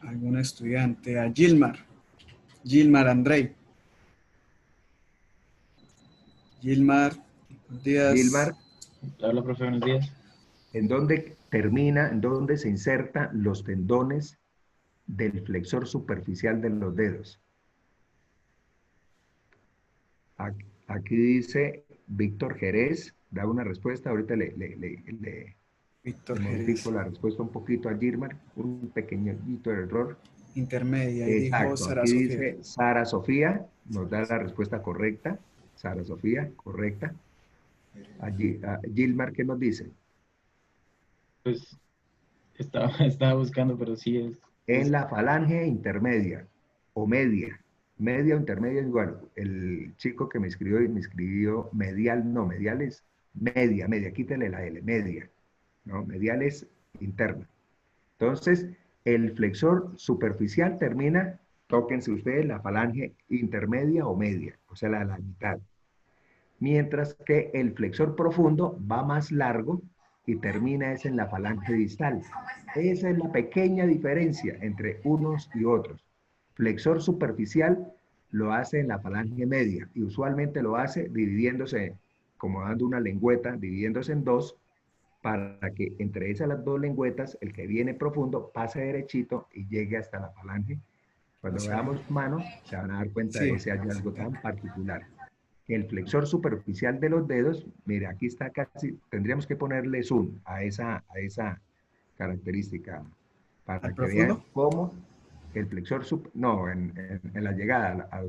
algún estudiante, a Gilmar Andrei. Gilmar, buenos días. Gilmar, Hola, profe, buenos días. ¿en dónde termina, en dónde se insertan los tendones del flexor superficial de los dedos? Aquí dice Víctor Jerez, da una respuesta, ahorita le Víctor modifico Jerez. la respuesta un poquito a Gilmar, un pequeñito error. Intermedia, y dijo Exacto, Sara aquí Sofía. dice Sara Sofía, nos da la respuesta correcta. Sara Sofía, correcta. Allí, Gilmar, ¿qué nos dice? Pues estaba buscando, pero sí En la falange intermedia o media. Media o intermedia es igual. El chico que me escribió y me escribió medial, no, medial es media, quítale la L, media. ¿No? Medial es interna. Entonces, el flexor superficial termina, tóquense ustedes, la falange intermedia o media, o sea, la mitad. Mientras que el flexor profundo va más largo y termina es en la falange distal. Esa es la pequeña diferencia entre unos y otros. Flexor superficial lo hace en la falange media y usualmente lo hace dividiéndose, como dando una lengüeta, dividiéndose en dos, para que entre esas las dos lengüetas, el que viene profundo pase derechito y llegue hasta la falange. Cuando veamos mano, se van a dar cuenta de Sí, ese hallazgo tan particular. El flexor superficial de los dedos, mire, aquí está casi, tendríamos que ponerle zoom a esa característica al para que vean profundo. cómo el flexor, no, en la llegada a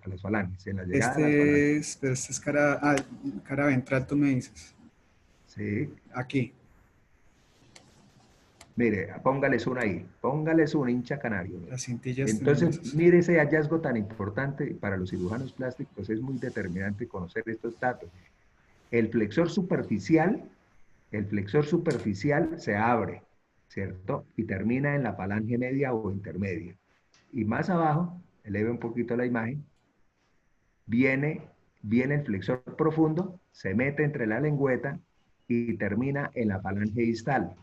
las falanges, en la llegada a las falanges. Pero este es cara ventral, tú me dices. Sí, Aquí. mire, póngales una ahí, póngales un hincha canario. Las cintillas Entonces, tenebrosas. mire ese hallazgo tan importante para los cirujanos plásticos, es muy determinante conocer estos datos. El flexor superficial, el flexor superficial se abre, ¿cierto? Y termina en la falange media o intermedia. Y más abajo, eleve un poquito la imagen, viene el flexor profundo, se mete entre la lengüeta y termina en la falange distal.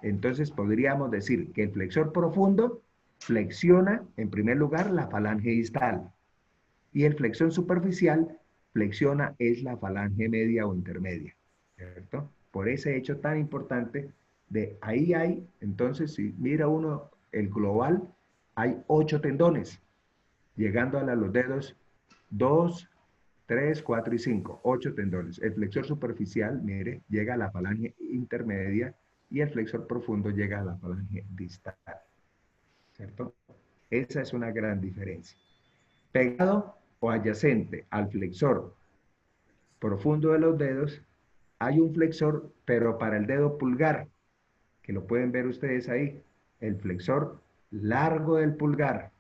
Entonces podríamos decir que el flexor profundo flexiona, en primer lugar, la falange distal. Y el flexión superficial flexiona es la falange media o intermedia, ¿cierto? Por ese hecho tan importante de ahí hay, entonces si mira uno el global, hay 8 tendones, llegando a los dedos 2, 3, 4 y 5, 8 tendones. El flexor superficial, mire, llega a la falange intermedia y el flexor profundo llega a la falange distal, ¿cierto? Esa es una gran diferencia. Pegado o adyacente al flexor profundo de los dedos, hay un flexor, pero para el dedo pulgar, que lo pueden ver ustedes ahí, el flexor largo del pulgar.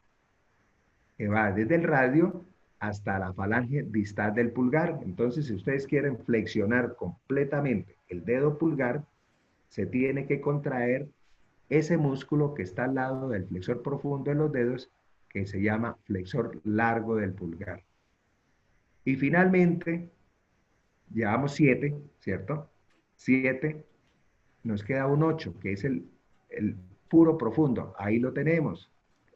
que va desde el radio hasta la falange distal del pulgar. Entonces, si ustedes quieren flexionar completamente el dedo pulgar, se tiene que contraer ese músculo que está al lado del flexor profundo de los dedos, que se llama flexor largo del pulgar. Y finalmente, llevamos 7, ¿cierto? 7, nos queda un 8, que es el puro profundo. Ahí lo tenemos,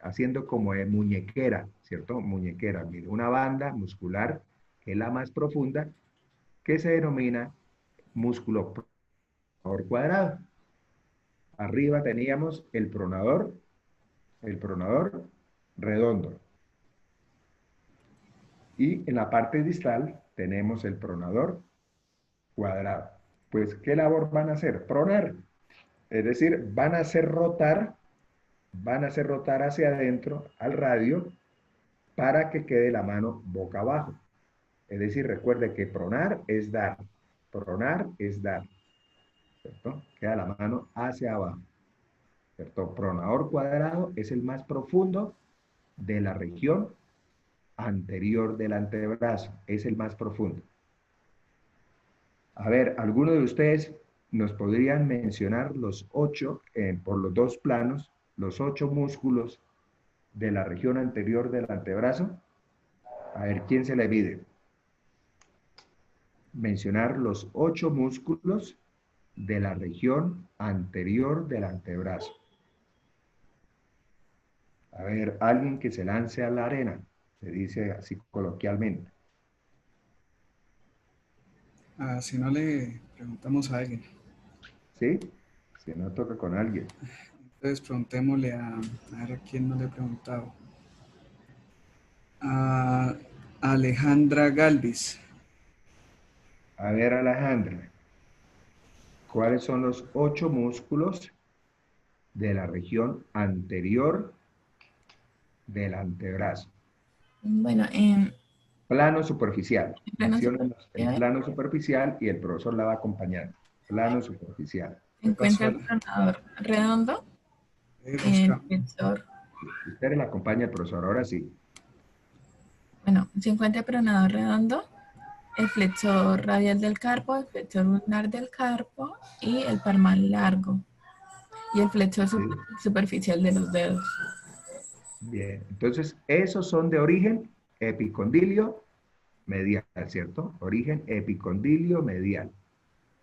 haciendo como de muñequera, ¿cierto? Muñequera, mire, una banda muscular, que es la más profunda, que se denomina músculo pronador cuadrado. Arriba teníamos el pronador redondo. Y en la parte distal tenemos el pronador cuadrado. Pues, ¿qué labor van a hacer? Pronar. Es decir, van a hacer rotar hacia adentro al radio para que quede la mano boca abajo. Es decir, recuerde que pronar es dar. Pronar es dar. ¿Cierto? Queda la mano hacia abajo. ¿Cierto? Pronador cuadrado es el más profundo de la región anterior del antebrazo. Es el más profundo. A ver, ¿alguno de ustedes nos podrían mencionar los 8, por los dos planos, los 8 músculos de la región anterior del antebrazo? A ver, ¿quién se le pide? Mencionar los 8 músculos de la región anterior del antebrazo. A ver, alguien que se lance a la arena, se dice así coloquialmente. Si no le preguntamos a alguien. ¿Sí? Si no, toca con alguien. Entonces preguntémosle a ver a quién no le he preguntado. A Alejandra Galvis. A ver, Alejandra, ¿cuáles son los 8 músculos de la región anterior del antebrazo? Bueno, Plano superficial. plano Menciónanos el superficial plano superficial y el profesor la va acompañando. Plano superficial. se encuentra el Profesor. pronador redondo, el Busca. flexor, Si usted le acompaña al profesor, ahora sí. bueno, se encuentra el pronador redondo, el flexor radial del carpo, el flexor ulnar del carpo y el palmar largo y el flexor Sí. superficial de los dedos. Bien, entonces esos son de origen epicondilio medial, ¿cierto? Origen epicondilio medial.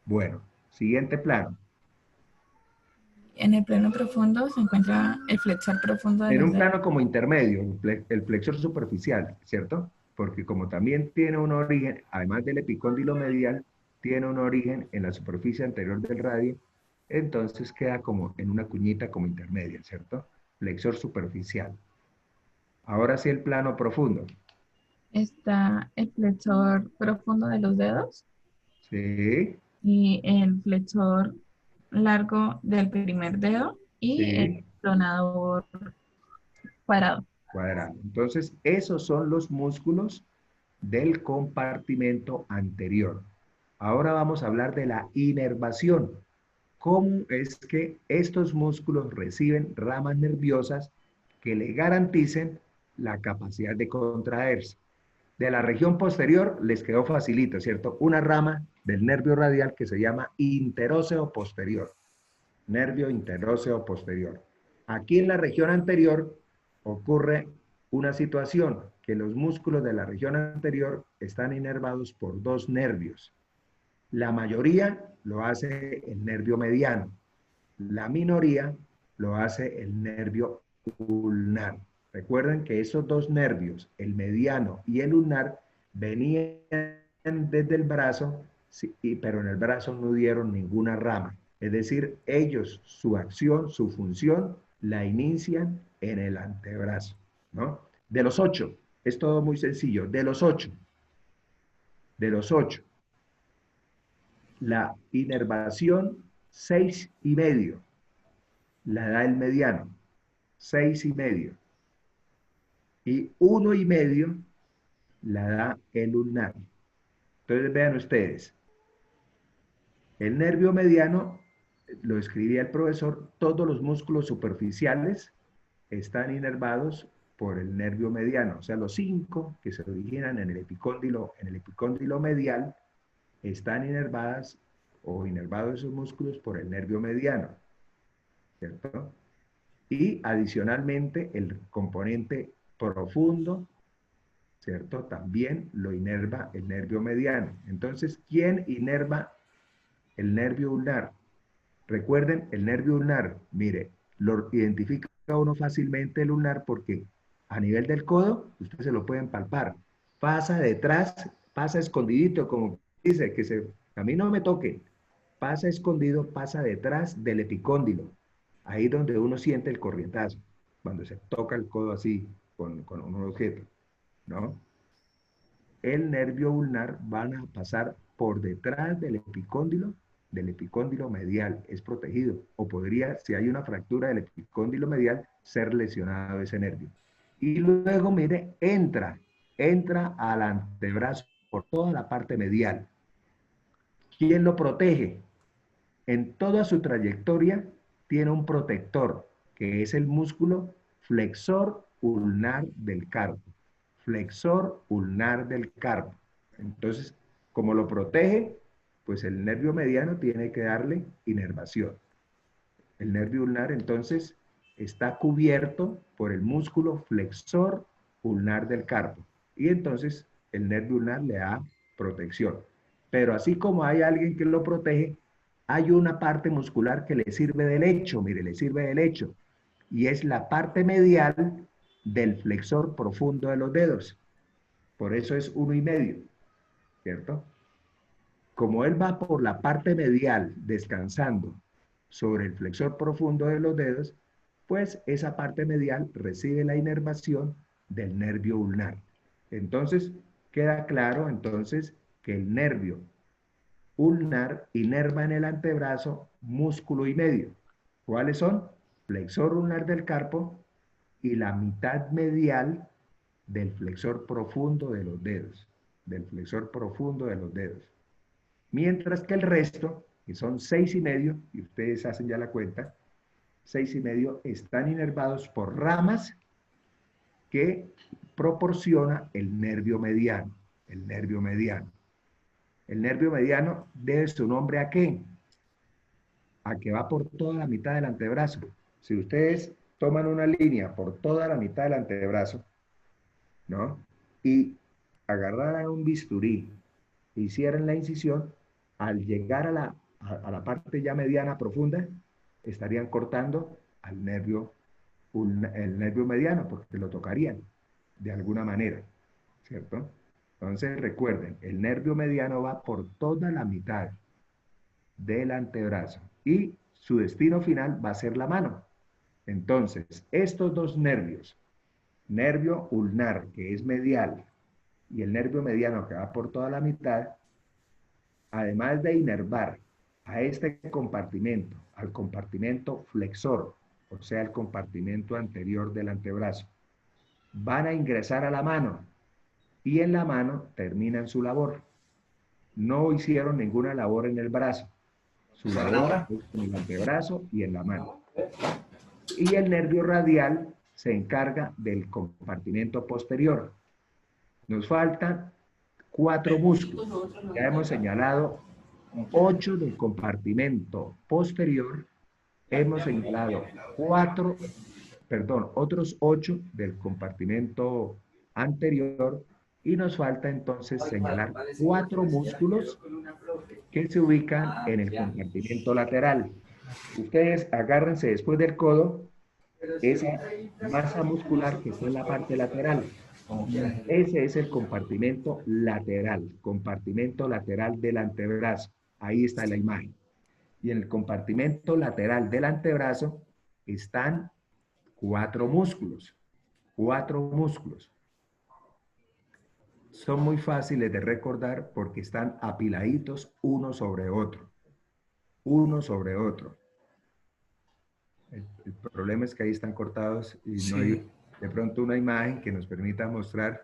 Bueno, siguiente plano. En el plano profundo se encuentra el flexor profundo de En los un dedos. plano como intermedio, el flexor superficial, ¿cierto? Porque como también tiene un origen, además del epicóndilo medial, tiene un origen en la superficie anterior del radio, entonces queda como en una cuñita como intermedia, ¿cierto? Flexor superficial. Ahora sí el plano profundo. Está el flexor profundo de los dedos Sí, y el flexor largo del primer dedo y el sí, pronador cuadrado. cuadrado. Entonces, esos son los músculos del compartimento anterior. Ahora vamos a hablar de la inervación. ¿Cómo es que estos músculos reciben ramas nerviosas que le garanticen la capacidad de contraerse? De la región posterior les quedó facilito, ¿cierto? Una rama del nervio radial que se llama interóseo posterior. Nervio interóseo posterior. Aquí en la región anterior ocurre una situación que los músculos de la región anterior están inervados por 2 nervios. La mayoría lo hace el nervio mediano. La minoría lo hace el nervio ulnar. Recuerden que esos 2 nervios, el mediano y el ulnar, venían desde el brazo, pero en el brazo no dieron ninguna rama. Es decir, ellos, su acción, su función, la inician en el antebrazo, ¿no? De los 8, es todo muy sencillo, de los 8, la inervación 6,5 la da el mediano, 6,5. Y 1,5 la da el ulnar. Entonces vean ustedes, el nervio mediano, lo escribía el profesor, todos los músculos superficiales están inervados por el nervio mediano. O sea, los 5 que se originan en el epicóndilo medial están inervadas o inervados esos músculos por el nervio mediano, ¿cierto? Y adicionalmente el componente profundo, ¿cierto? También lo inerva el nervio mediano. Entonces, ¿quién inerva el nervio ulnar? Recuerden, el nervio ulnar, mire, lo identifica uno fácilmente el ulnar porque a nivel del codo, ustedes se lo pueden palpar. Pasa detrás, pasa escondidito, como dice, a mí no me toque. Pasa escondido, pasa detrás del epicóndilo. Ahí donde uno siente el corrientazo, cuando se toca el codo así, con un objeto, ¿no? El nervio ulnar van a pasar por detrás del epicóndilo medial, es protegido, o podría, si hay una fractura del epicóndilo medial, ser lesionado ese nervio. Y luego, mire, entra al antebrazo por toda la parte medial. ¿Quién lo protege? En toda su trayectoria tiene un protector, que es el músculo flexor ulnar del carpo. Flexor ulnar del carpo. Entonces, como lo protege, pues el nervio mediano tiene que darle inervación. El nervio ulnar, entonces, está cubierto por el músculo flexor ulnar del carpo. Y entonces, el nervio ulnar le da protección. Pero así como hay alguien que lo protege, hay una parte muscular que le sirve de lecho, mire, le sirve de lecho. Y es la parte medial del flexor profundo de los dedos. Por eso es 1,5, ¿cierto? Como él va por la parte medial descansando sobre el flexor profundo de los dedos, pues esa parte medial recibe la inervación del nervio ulnar. Entonces, queda claro entonces que el nervio ulnar inerva en el antebrazo músculo y medio. ¿Cuáles son? Flexor ulnar del carpo y la mitad medial del flexor profundo de los dedos. Del flexor profundo de los dedos. Mientras que el resto, que son 6,5, y ustedes hacen ya la cuenta, 6,5 están inervados por ramas que proporciona el nervio mediano. El nervio mediano. El nervio mediano debe su nombre ¿a qué? A que va por toda la mitad del antebrazo. Si ustedes toman una línea por toda la mitad del antebrazo, ¿no? Y agarraran un bisturí, hicieran la incisión, al llegar a la parte ya mediana profunda, estarían cortando el nervio mediano, porque lo tocarían de alguna manera, ¿cierto? Entonces recuerden, el nervio mediano va por toda la mitad del antebrazo y su destino final va a ser la mano. Entonces, estos dos nervios, nervio ulnar, que es medial, y el nervio mediano, que va por toda la mitad, además de inervar a este compartimento, al compartimento flexor, o sea, el compartimento anterior del antebrazo, van a ingresar a la mano y en la mano terminan su labor. No hicieron ninguna labor en el brazo. Su labor es en el antebrazo y en la mano. Y el nervio radial se encarga del compartimento posterior. Nos faltan 4 músculos. Ya hemos señalado 8 del compartimento posterior. Hemos señalado otros 8 del compartimento anterior. Y nos falta entonces señalar 4 músculos que se ubican en el compartimento lateral. Ustedes agárrense después del codo esa masa muscular que está en la parte lateral. Ese es el compartimento lateral del antebrazo. Ahí está la imagen. Y en el compartimento lateral del antebrazo están 4 músculos. 4 músculos. Son muy fáciles de recordar porque están apiladitos uno sobre otro. Uno sobre otro. El problema es que ahí están cortados y no hay de pronto una imagen que nos permita mostrar,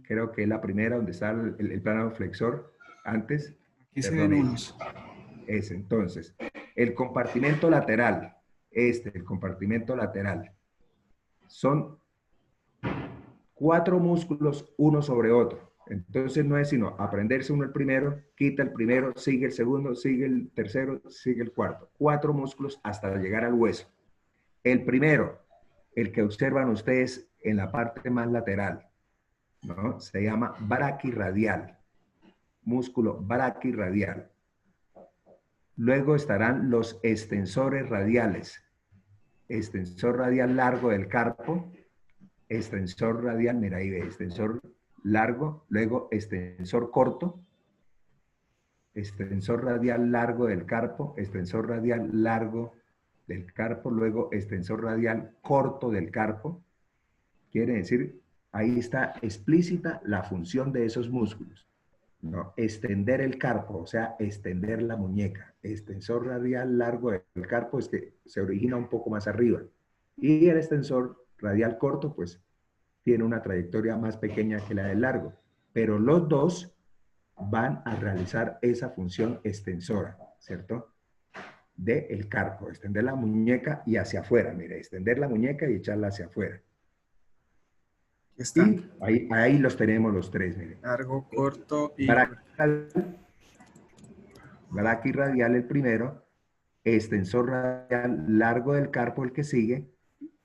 creo que es la primera donde está el plano flexor antes. Aquí se ven unos. Es entonces, el compartimento lateral, el compartimento lateral, son 4 músculos uno sobre otro. Entonces no es sino aprenderse uno el primero, quita el primero, sigue el segundo, sigue el tercero, sigue el cuarto. 4 músculos hasta llegar al hueso. El primero, el que observan ustedes en la parte más lateral, ¿no? Se llama braquirradial, músculo braquirradial. Luego estarán los extensores radiales, extensor radial largo del carpo, extensor radial, mira ahí ve, extensor largo, luego extensor corto, extensor radial largo del carpo, extensor radial largo del carpo, luego extensor radial corto del carpo. Quiere decir, ahí está explícita la función de esos músculos, ¿no? Extender el carpo, o sea, extender la muñeca. Extensor radial largo del carpo es que se origina un poco más arriba. Y el extensor radial corto, pues, tiene una trayectoria más pequeña que la del largo. Pero los dos van a realizar esa función extensora, ¿cierto? Del carpo, extender la muñeca y hacia afuera. Mire, extender la muñeca y echarla hacia afuera. Aquí están. Y ahí los tenemos los tres, mire. Largo, corto y... Braquirradial el primero, extensor radial largo del carpo el que sigue,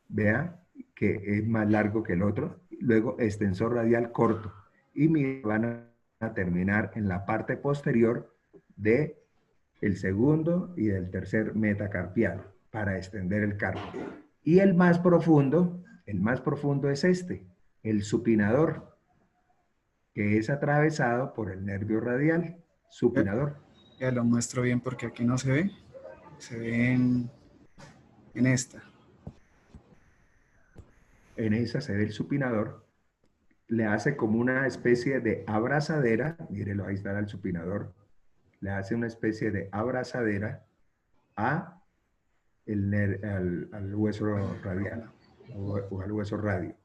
vea que es más largo que el otro, luego extensor radial corto. Y van a terminar en la parte posterior de el segundo y del tercer metacarpiano para extender el carpo. Y el más profundo es este, el supinador, que es atravesado por el nervio radial, supinador. Ya lo muestro bien porque aquí no se ve. Se ve en esta. En esa se ve el supinador. Le hace como una especie de abrazadera. Mírelo, ahí está el supinador. Le hace una especie de abrazadera al hueso radial o al hueso radio.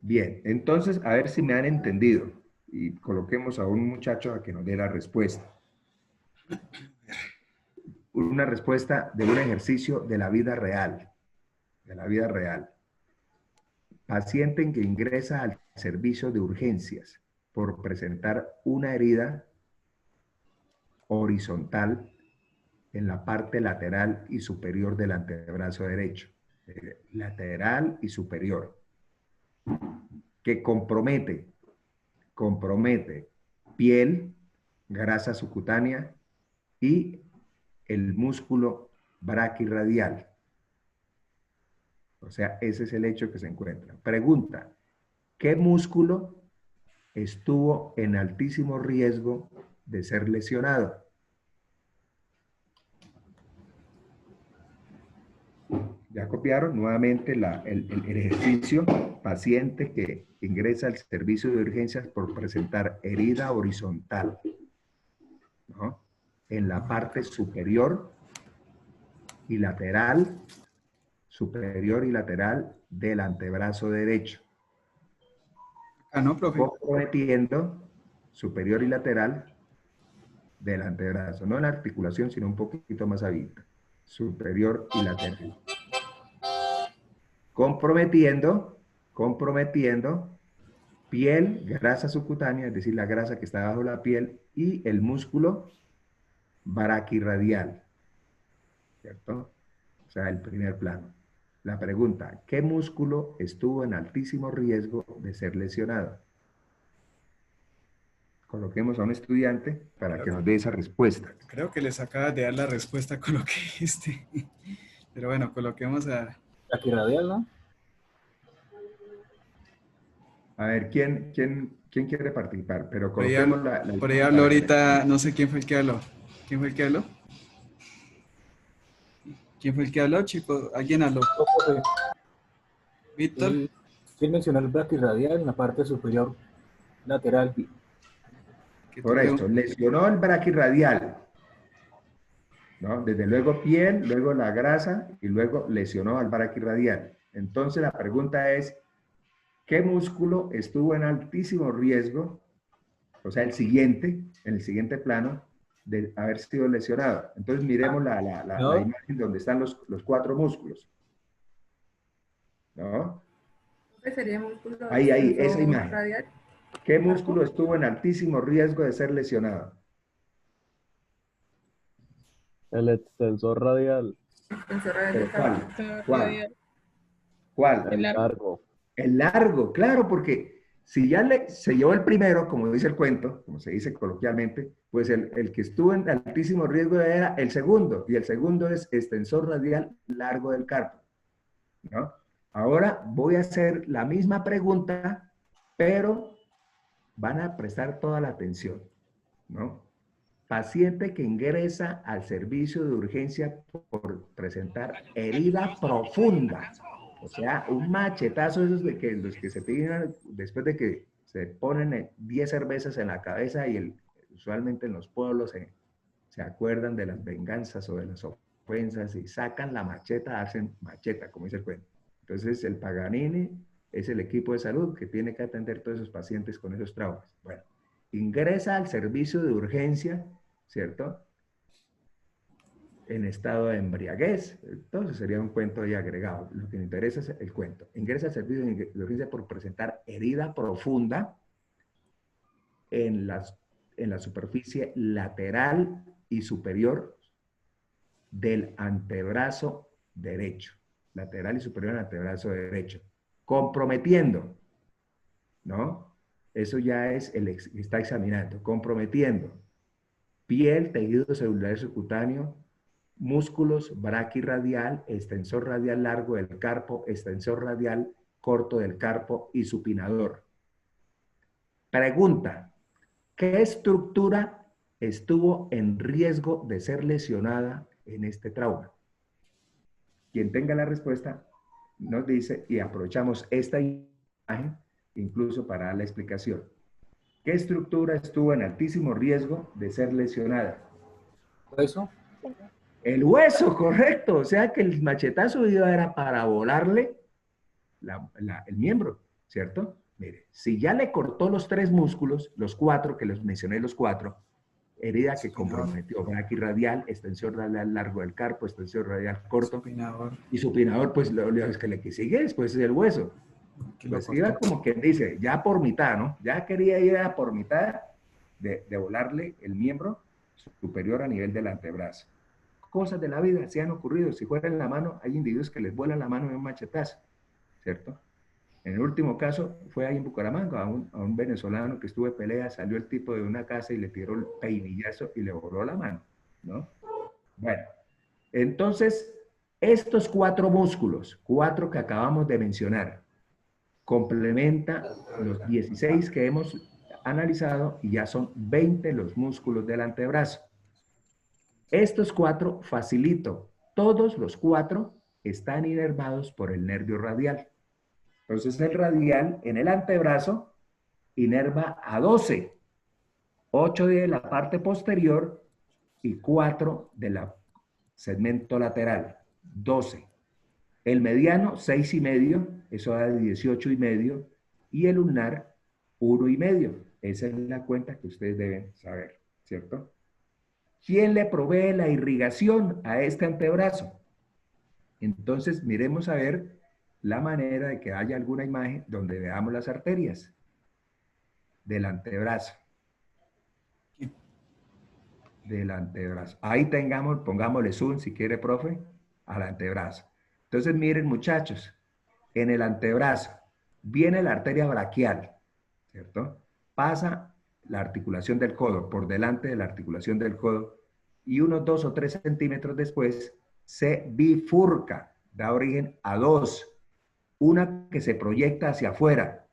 Bien, entonces a ver si me han entendido. Y coloquemos a un muchacho a que nos dé la respuesta. Una respuesta de un ejercicio de la vida real. De la vida real. Paciente en que ingresa al servicio de urgencias por presentar una herida horizontal en la parte lateral y superior del antebrazo derecho. Lateral y superior. Que compromete piel, grasa subcutánea y el músculo braquirradial. O sea, ese es el hecho que se encuentra. Pregunta, ¿qué músculo estuvo en altísimo riesgo de ser lesionado? Ya copiaron nuevamente el ejercicio. Paciente que ingresa al servicio de urgencias por presentar herida horizontal, ¿no? En la parte superior y lateral del antebrazo derecho. Ah, no, profe. Comprometiendo superior y lateral del antebrazo. No en la articulación, sino un poquito más abierta. Superior y lateral. Comprometiendo piel, grasa subcutánea, es decir, la grasa que está bajo la piel, y el músculo braquirradial, ¿cierto? O sea, el primer plano. La pregunta, ¿qué músculo estuvo en altísimo riesgo de ser lesionado? Coloquemos a un estudiante para que nos dé esa respuesta. Creo que les acabas de dar la respuesta con lo que dijiste. Pero bueno, coloquemos a... Braquirradial, ¿no? A ver, ¿quién quiere participar? Pero Por ahí coloquemos por ahí habló ahorita, no sé quién fue el que habló. ¿Quién fue el que habló? ¿Quién fue el que habló, chicos? ¿Alguien habló? ¿Víctor? ¿Quién mencionó el braquirradial en la parte superior lateral? Por eso, lesionó el braquirradial, ¿no? Desde luego piel, luego la grasa y luego lesionó al braquirradial. Entonces la pregunta es, ¿qué músculo estuvo en altísimo riesgo, o sea, en el siguiente plano, de haber sido lesionado? Entonces miremos la imagen donde están los 4 músculos, ¿no? Sería músculo Ahí, esa extensor imagen. radial. ¿Qué músculo estuvo en altísimo riesgo de ser lesionado? El extensor radial. Extensor radial del ¿Pero cuál? carpo. ¿Cuál? ¿Cuál? El largo. El largo, claro, porque si ya se llevó el primero, como dice el cuento, como se dice coloquialmente, pues el que estuvo en altísimo riesgo era el segundo, y el segundo es extensor radial largo del carpo, ¿no? Ahora voy a hacer la misma pregunta, pero van a prestar toda la atención, ¿no? Paciente que ingresa al servicio de urgencia por presentar herida profunda. O sea, un machetazo esos de que los que se piden después de que se ponen 10 cervezas en la cabeza y usualmente en los pueblos se acuerdan de las venganzas o de las ofensas y sacan la macheta, hacen macheta, como dice el cuento. Entonces el Paganini es el equipo de salud que tiene que atender todos esos pacientes con esos traumas. Bueno, ingresa al servicio de urgencia, ¿cierto? En estado de embriaguez. Entonces sería un cuento ahí agregado. Lo que me interesa es el cuento. Ingresa al servicio de urgencia por presentar herida profunda en la superficie lateral y superior del antebrazo derecho. Lateral y superior al antebrazo derecho. Comprometiendo, ¿no? Eso ya es el que está examinando. Comprometiendo piel, tejido celular subcutáneo, músculos braquirradial, extensor radial largo del carpo, extensor radial corto del carpo y supinador. Pregunta: ¿qué estructura estuvo en riesgo de ser lesionada en este trauma? Quien tenga la respuesta nos dice y aprovechamos esta imagen incluso para dar la explicación. ¿Qué estructura estuvo en altísimo riesgo de ser lesionada? ¿Hueso? El hueso, correcto. O sea que el machetazo era para volarle el miembro, ¿cierto? Mire, si ya le cortó los 3 músculos, los 4 que les mencioné, los 4, herida que comprometió braquirradial, extensión radial largo del carpo, extensión radial corto, y supinador, pues lo que sigue después es el hueso. Pues iba como quien dice, ya por mitad, ¿no? Ya quería ir a por mitad de volarle el miembro superior a nivel del antebrazo. Cosas de la vida se han ocurrido. Si fuera en la mano, hay individuos que les vuelan la mano de un machetazo, ¿cierto? En el último caso fue ahí en Bucaramanga, a un venezolano que estuvo de pelea, salió el tipo de una casa y le tiró el peinillazo y le voló la mano, ¿no? Bueno, entonces, estos 4 músculos, 4 que acabamos de mencionar, complementa los 16 que hemos analizado y ya son 20 los músculos del antebrazo. Estos 4 facilito, todos los 4 están inervados por el nervio radial. Entonces el radial en el antebrazo inerva a 12, 8 de la parte posterior y 4 del segmento lateral, 12. El mediano, 6,5, eso da 18,5, y el ulnar, 1,5. Esa es la cuenta que ustedes deben saber, ¿cierto? ¿Quién le provee la irrigación a este antebrazo? Entonces, miremos a ver la manera de que haya alguna imagen donde veamos las arterias del antebrazo. Del antebrazo. Ahí pongámosle zoom si quiere, profe, al antebrazo. Entonces, miren, muchachos, en el antebrazo viene la arteria braquial, ¿cierto? Pasa la articulación del codo, por delante de la articulación del codo, y unos 2 o 3 centímetros después se bifurca, da origen a 2. Una que se proyecta hacia afuera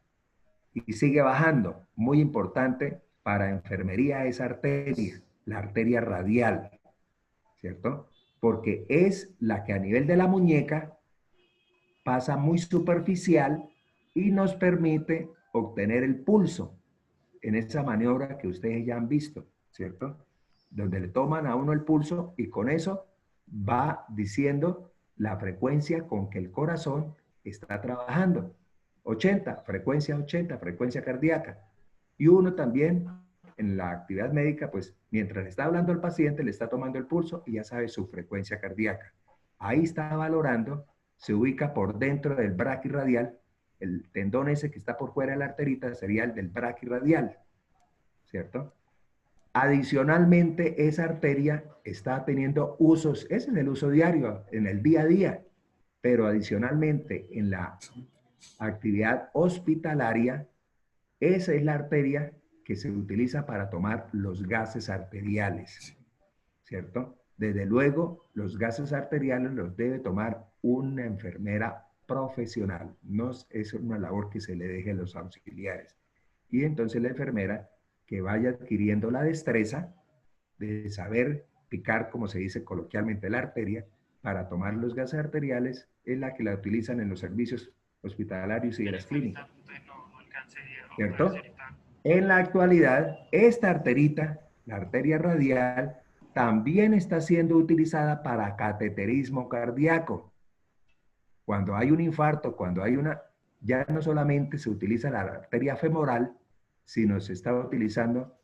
y sigue bajando. Muy importante para enfermería esa arteria, la arteria radial, ¿cierto? Porque es la que a nivel de la muñeca pasa muy superficial y nos permite obtener el pulso en esa maniobra que ustedes ya han visto, ¿cierto? Donde le toman a uno el pulso y con eso va diciendo la frecuencia con que el corazón está trabajando. 80, frecuencia cardíaca. Y uno también en la actividad médica, pues mientras le está hablando al paciente, le está tomando el pulso y ya sabe su frecuencia cardíaca. Ahí está valorando, se ubica por dentro del braquirradial el tendón ese que está por fuera de la arterita sería el del braquirradial, ¿cierto? Adicionalmente, esa arteria está teniendo usos, ese es el uso diario, en el día a día, pero adicionalmente en la actividad hospitalaria, esa es la arteria que se utiliza para tomar los gases arteriales, ¿cierto? Desde luego, los gases arteriales los debe tomar una enfermera profesional, no es una labor que se le deje a los auxiliares. Y entonces la enfermera que vaya adquiriendo la destreza de saber picar, como se dice coloquialmente, la arteria para tomar los gases arteriales, es la que la utilizan en los servicios hospitalarios y de las clínicas, ¿cierto? En la actualidad, esta arterita, la arteria radial, también está siendo utilizada para cateterismo cardíaco. Cuando hay un infarto, cuando hay una, ya no solamente se utiliza la arteria femoral, sino se está utilizando,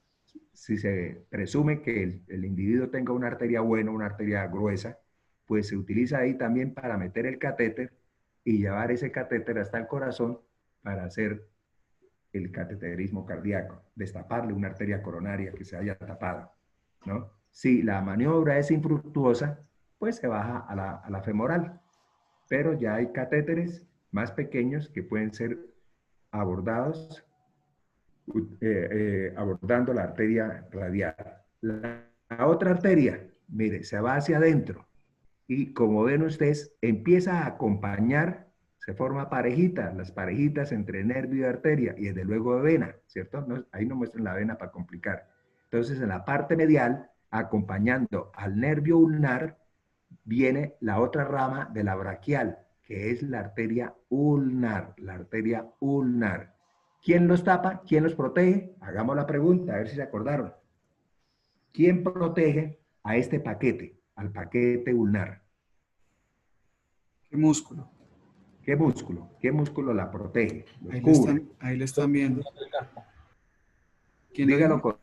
si se presume que el individuo tenga una arteria buena, una arteria gruesa, pues se utiliza ahí también para meter el catéter y llevar ese catéter hasta el corazón para hacer el cateterismo cardíaco, destaparle una arteria coronaria que se haya tapado, ¿no? Si la maniobra es infructuosa, pues se baja a la femoral, pero ya hay catéteres más pequeños que pueden ser abordados abordando la arteria radial. La otra arteria, mire, se va hacia adentro y como ven ustedes, empieza a acompañar, se forma parejita, las parejitas entre nervio y arteria y desde luego vena, ¿cierto? No, ahí no muestran la vena para complicar. Entonces en la parte medial, acompañando al nervio ulnar, viene la otra rama de la braquial, que es la arteria ulnar, la arteria ulnar. ¿Quién los tapa? ¿Quién los protege? Hagamos la pregunta, a ver si se acordaron. ¿Quién protege a este paquete, al paquete ulnar? ¿Qué músculo? ¿Qué músculo? ¿Qué músculo la protege? Los Ahí, cubre. ahí le están viendo. ¿Quién Dígalo,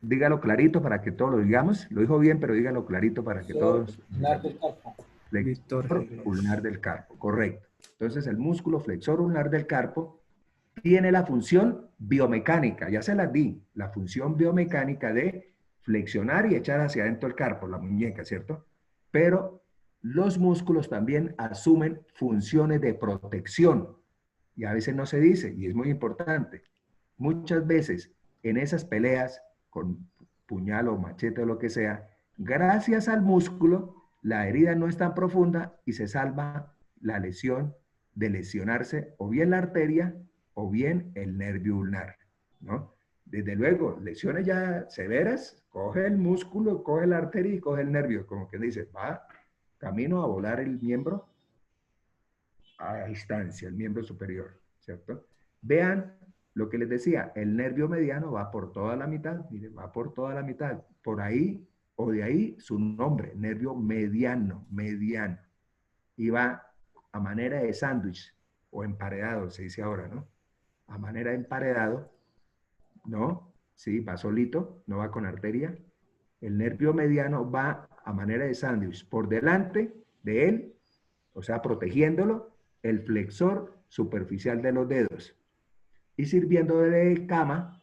dígalo clarito para que todos lo digamos. Lo dijo bien, pero dígalo clarito para que todos... Ulnar del carpo. Flexor ulnar del carpo, correcto. Entonces el músculo flexor ulnar del carpo tiene la función biomecánica, ya se las di, la función biomecánica de flexionar y echar hacia adentro el carpo, la muñeca, ¿cierto? Pero los músculos también asumen funciones de protección y a veces no se dice, y es muy importante. Muchas veces en esas peleas con puñal o machete o lo que sea, gracias al músculo, la herida no es tan profunda y se salva la lesión de lesionarse o bien la arteria o bien el nervio ulnar, ¿no? Desde luego, lesiones ya severas, coge el músculo, coge la arteria y coge el nervio, como que dice, va camino a volar el miembro a distancia, el miembro superior, ¿cierto? Vean lo que les decía, el nervio mediano va por toda la mitad, miren, va por toda la mitad, por ahí o de ahí su nombre, nervio mediano, mediano, y va a manera de sándwich o emparedado, se dice ahora, ¿no? A manera de emparedado, ¿no? Sí, va solito, no va con arteria. El nervio mediano va a manera de sándwich. Por delante de él, o sea, protegiéndolo, el flexor superficial de los dedos. Y sirviendo de cama,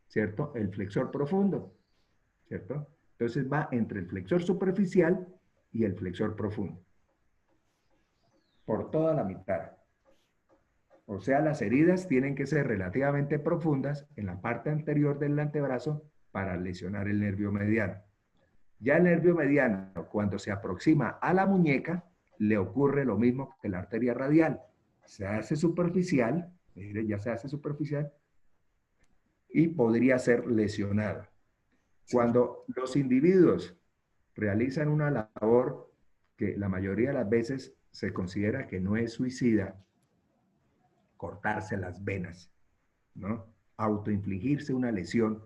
¿cierto? El flexor profundo, ¿cierto? Entonces va entre el flexor superficial y el flexor profundo. Por toda la mitad. O sea, las heridas tienen que ser relativamente profundas en la parte anterior del antebrazo para lesionar el nervio mediano. Ya el nervio mediano, cuando se aproxima a la muñeca, le ocurre lo mismo que la arteria radial. Se hace superficial, mire, ya se hace superficial, y podría ser lesionado. Cuando los individuos realizan una labor que la mayoría de las veces se considera que no es suicida, cortarse las venas, ¿no? Autoinfligirse una lesión,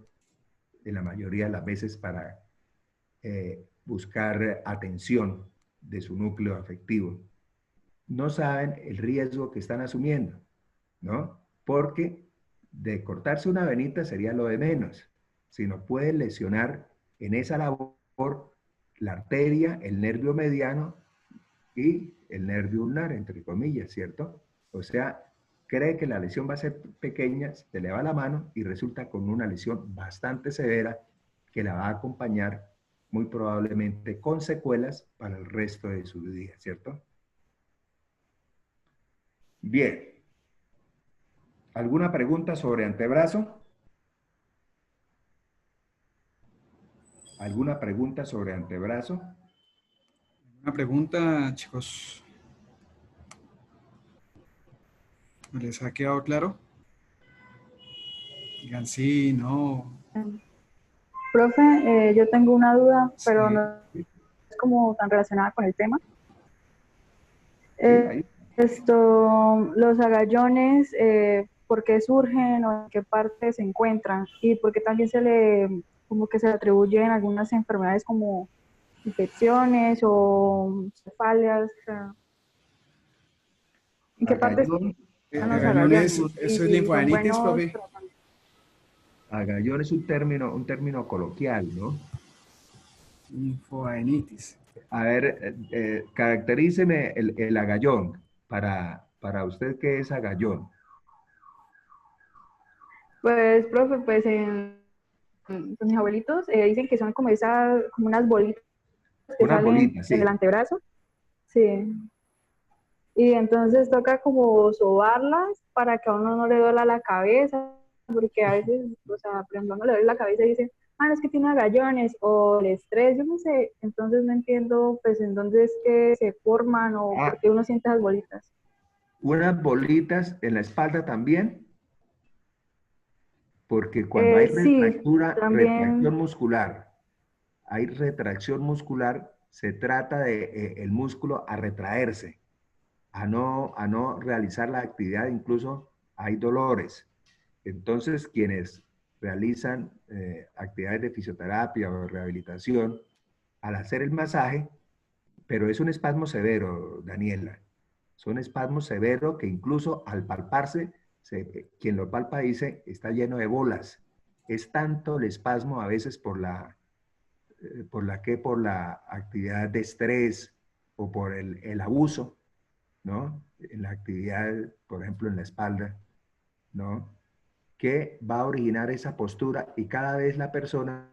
en la mayoría de las veces para buscar atención de su núcleo afectivo. No saben el riesgo que están asumiendo, ¿no? Porque de cortarse una venita sería lo de menos, sino puede lesionar en esa labor la arteria, el nervio mediano y el nervio ulnar, entre comillas, ¿cierto? O sea, cree que la lesión va a ser pequeña, se le va la mano y resulta con una lesión bastante severa que la va a acompañar muy probablemente con secuelas para el resto de su vida, ¿cierto? Bien. ¿Alguna pregunta sobre antebrazo? ¿Alguna pregunta sobre antebrazo? Una pregunta, chicos. ¿Les ha quedado claro? Digan sí, no. Profe, yo tengo una duda, pero Sí. no es como tan relacionada con el tema. Sí, ahí. Los agallones, ¿por qué surgen o en qué parte se encuentran? Y por qué también como que se le atribuyen algunas enfermedades como infecciones o cefalias. O sea, ¿en qué parte Agallón, están los Agallones, agallones? eso es Y son linfoadenitis, buenos profe. tratamientos. agallón es un término coloquial, ¿no? Linfoadenitis. A ver, caracteríceme el agallón. Para usted, ¿qué es agallón? Pues, profe, pues mis abuelitos dicen que son como unas bolitas que Una salen bolita, en el sí. antebrazo. Sí. Y entonces toca como sobarlas para que a uno no le duela la cabeza, porque a veces, o sea, por ejemplo, a uno le duele la cabeza y dicen, ah, no, es que tiene agallones, o el estrés, yo no sé, entonces no entiendo, pues, en dónde es que se forman o por Ah, qué uno siente esas bolitas. unas bolitas en la espalda también, porque cuando hay Sí, también, retracción muscular, se trata de el músculo a retraerse, a no realizar la actividad, incluso hay dolores. Entonces, quienes realizan actividades de fisioterapia o de rehabilitación, al hacer el masaje, pero es un espasmo severo, Daniela, es un espasmo severo que incluso al palparse, quien lo palpa dice, está lleno de bolas. Es tanto el espasmo a veces por la actividad de estrés o por el abuso, ¿no? En la actividad, por ejemplo, en la espalda, ¿no? Que va a originar esa postura y cada vez la persona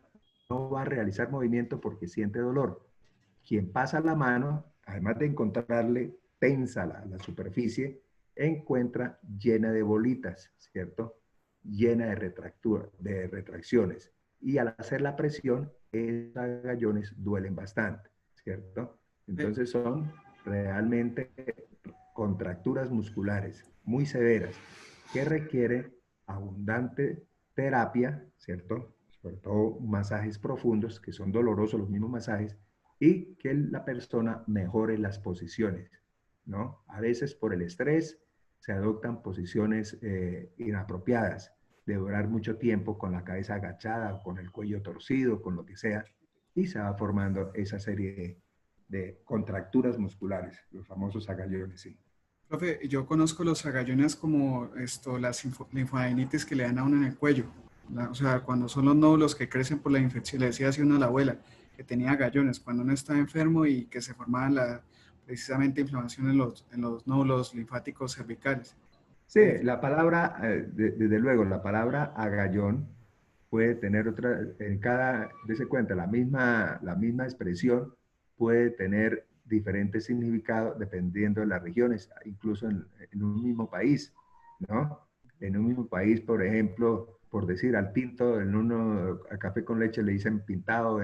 no va a realizar movimiento porque siente dolor. Quien pasa la mano, además de encontrarle tensa la superficie, encuentra llena de bolitas, ¿cierto? Llena de retracciones. Y al hacer la presión, esos agallones duelen bastante, ¿cierto? Entonces son realmente contracturas musculares muy severas que requieren abundante terapia, ¿cierto? Sobre todo masajes profundos, que son dolorosos los mismos masajes, y que la persona mejore las posiciones, ¿no? A veces por el estrés se adoptan posiciones inapropiadas, de durar mucho tiempo con la cabeza agachada, con el cuello torcido, con lo que sea, y se va formando esa serie de contracturas musculares, los famosos agallones, sí. Profe, yo conozco los agallones como las linfoadenitis que le dan a uno en el cuello. O sea, cuando son los nódulos que crecen por la infección, le decía así uno a la abuela, que tenía agallones, cuando uno está enfermo y que se formaba precisamente inflamación en los nódulos linfáticos cervicales. Sí, la palabra, desde luego, la palabra agallón puede tener otra, dése cuenta, la misma expresión puede tener diferentes significados dependiendo de las regiones, incluso en un mismo país, ¿no? En un mismo país, por ejemplo, por decir al tinto, al café con leche le dicen pintado,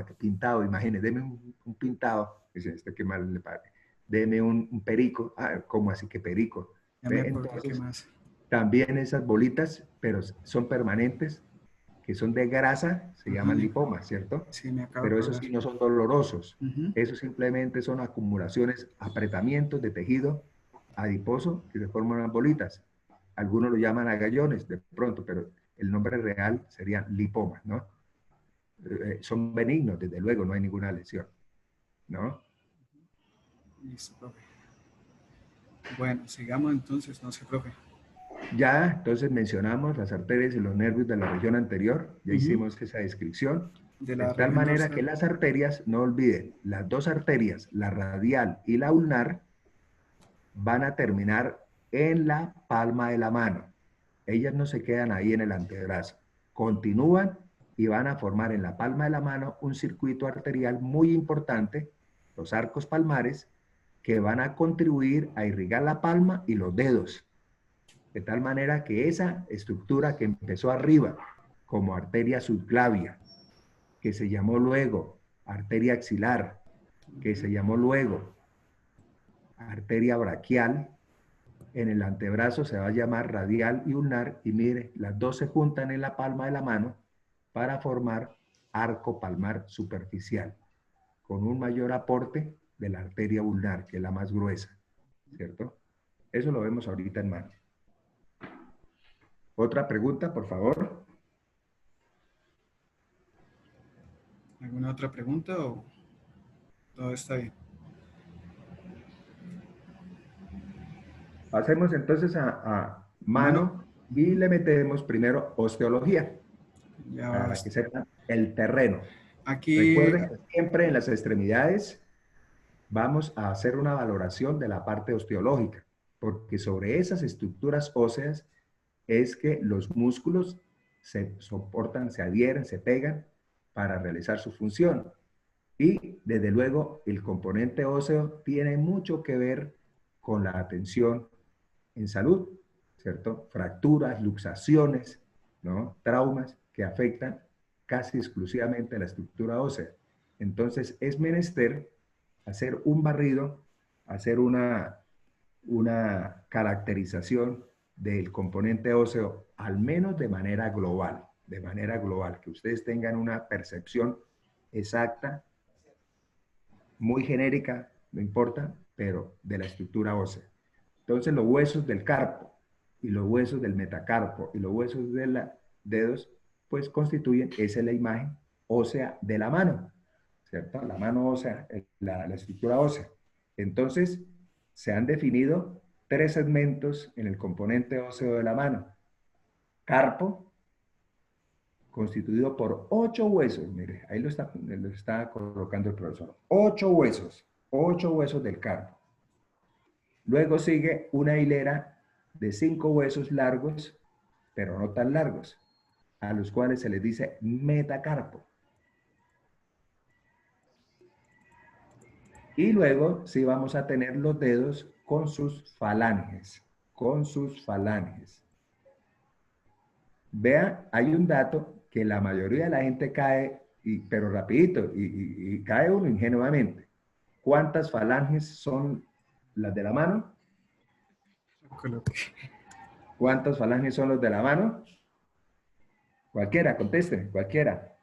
imagínense, deme un pintado, dice, qué mal le parece, deme un perico, ¿cómo así que perico? Ya me acordé, ¿qué Entonces, más? también esas bolitas, pero son permanentes, que son de grasa, se Ajá, llaman lipomas, ¿cierto? sí, me acabo de Pero esos acordar. sí no son dolorosos. Ujú. Esos simplemente son acumulaciones, apretamientos de tejido adiposo que se forman unas bolitas. Algunos lo llaman agallones de pronto, pero el nombre real serían lipomas, ¿no? Son benignos, desde luego, no hay ninguna lesión, ¿no? Listo, profe. Bueno, sigamos entonces, no sé, profe. Ya, entonces mencionamos las arterias y los nervios de la región anterior, ya Ujú. hicimos esa descripción, De de la tal región manera que dorsal. las arterias, no olviden, las dos arterias, la radial y la ulnar, van a terminar en la palma de la mano. Ellas no se quedan ahí en el antebrazo. Continúan y van a formar en la palma de la mano un circuito arterial muy importante, los arcos palmares, que van a contribuir a irrigar la palma y los dedos. De tal manera que esa estructura que empezó arriba, como arteria subclavia, que se llamó luego arteria axilar, que se llamó luego arteria braquial, en el antebrazo se va a llamar radial y ulnar, y mire, las dos se juntan en la palma de la mano para formar arco palmar superficial, con un mayor aporte de la arteria ulnar, que es la más gruesa, ¿cierto? Eso lo vemos ahorita en mano. Otra pregunta, por favor. ¿Alguna otra pregunta o todo está bien? Pasemos entonces a mano y le metemos primero osteología, Ya para vas. que sepan el terreno. Aquí, Recuerden que siempre en las extremidades vamos a hacer una valoración de la parte osteológica, porque sobre esas estructuras óseas es que los músculos se soportan, se adhieren, se pegan para realizar su función. Y desde luego el componente óseo tiene mucho que ver con la atención en salud, ¿cierto? Fracturas, luxaciones, ¿no? Traumas que afectan casi exclusivamente a la estructura ósea. Entonces es menester hacer un barrido, hacer una caracterización del componente óseo, al menos de manera global, que ustedes tengan una percepción exacta, muy genérica, no importa, pero de la estructura ósea. Entonces los huesos del carpo y los huesos del metacarpo y los huesos de los dedos, pues constituyen, esa es la imagen ósea de la mano, ¿cierto? La mano ósea, la estructura ósea. Entonces, se han definido 3 segmentos en el componente óseo de la mano. Carpo, constituido por 8 huesos. Mire, ahí lo está colocando el profesor. 8 huesos del carpo. Luego sigue una hilera de 5 huesos largos, pero no tan largos, a los cuales se les dice metacarpo. Y luego sí vamos a tener los dedos con sus falanges, Vea, hay un dato que la mayoría de la gente cae, pero rapidito, y cae uno ingenuamente. ¿Cuántas falanges son las de la mano? ¿Cuántas falanges son los de la mano? Cualquiera, contesten, cualquiera.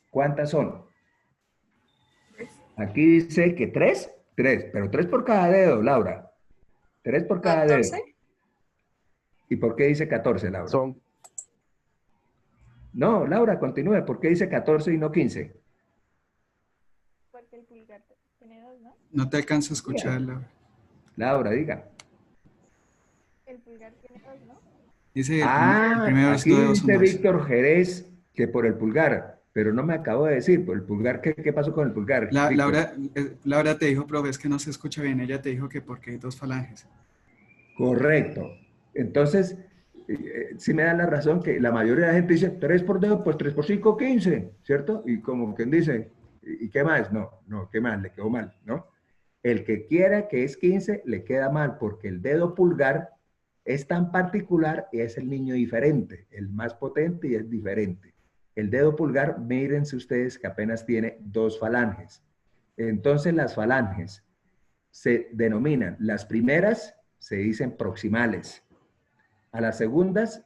¿Cuántas son? Aquí dice que 3, pero 3 por cada dedo, Laura. 3 por cada 14. dedo. ¿Y por qué dice 14, Laura? Son No, Laura, continúe. ¿Por qué dice 14 y no 15? Porque el pulgar tiene 2, ¿no? no te alcanzo a escuchar, Laura. Laura, diga. El pulgar tiene 2, ¿no? Dice el primero aquí dedos son dice 2. Víctor Jerez que por el pulgar, pero no me acabo de decir, por el pulgar, ¿qué pasó con el pulgar? Víctor? Laura te dijo, profe, es que no se escucha bien. Ella te dijo que porque hay 2 falanges. Correcto. Entonces, sí me da la razón que la mayoría de la gente dice 3 por dedo, pues 3 por 5, 15, ¿cierto? Y como quien dice, ¿y qué más? No, ¿qué más? Le quedó mal, ¿no? El que quiera que es 15, le queda mal, porque el dedo pulgar es tan particular y es el niño diferente, el más potente y es diferente. El dedo pulgar, mírense ustedes que apenas tiene 2 falanges. Entonces las falanges se denominan, las primeras se dicen proximales, a las segundas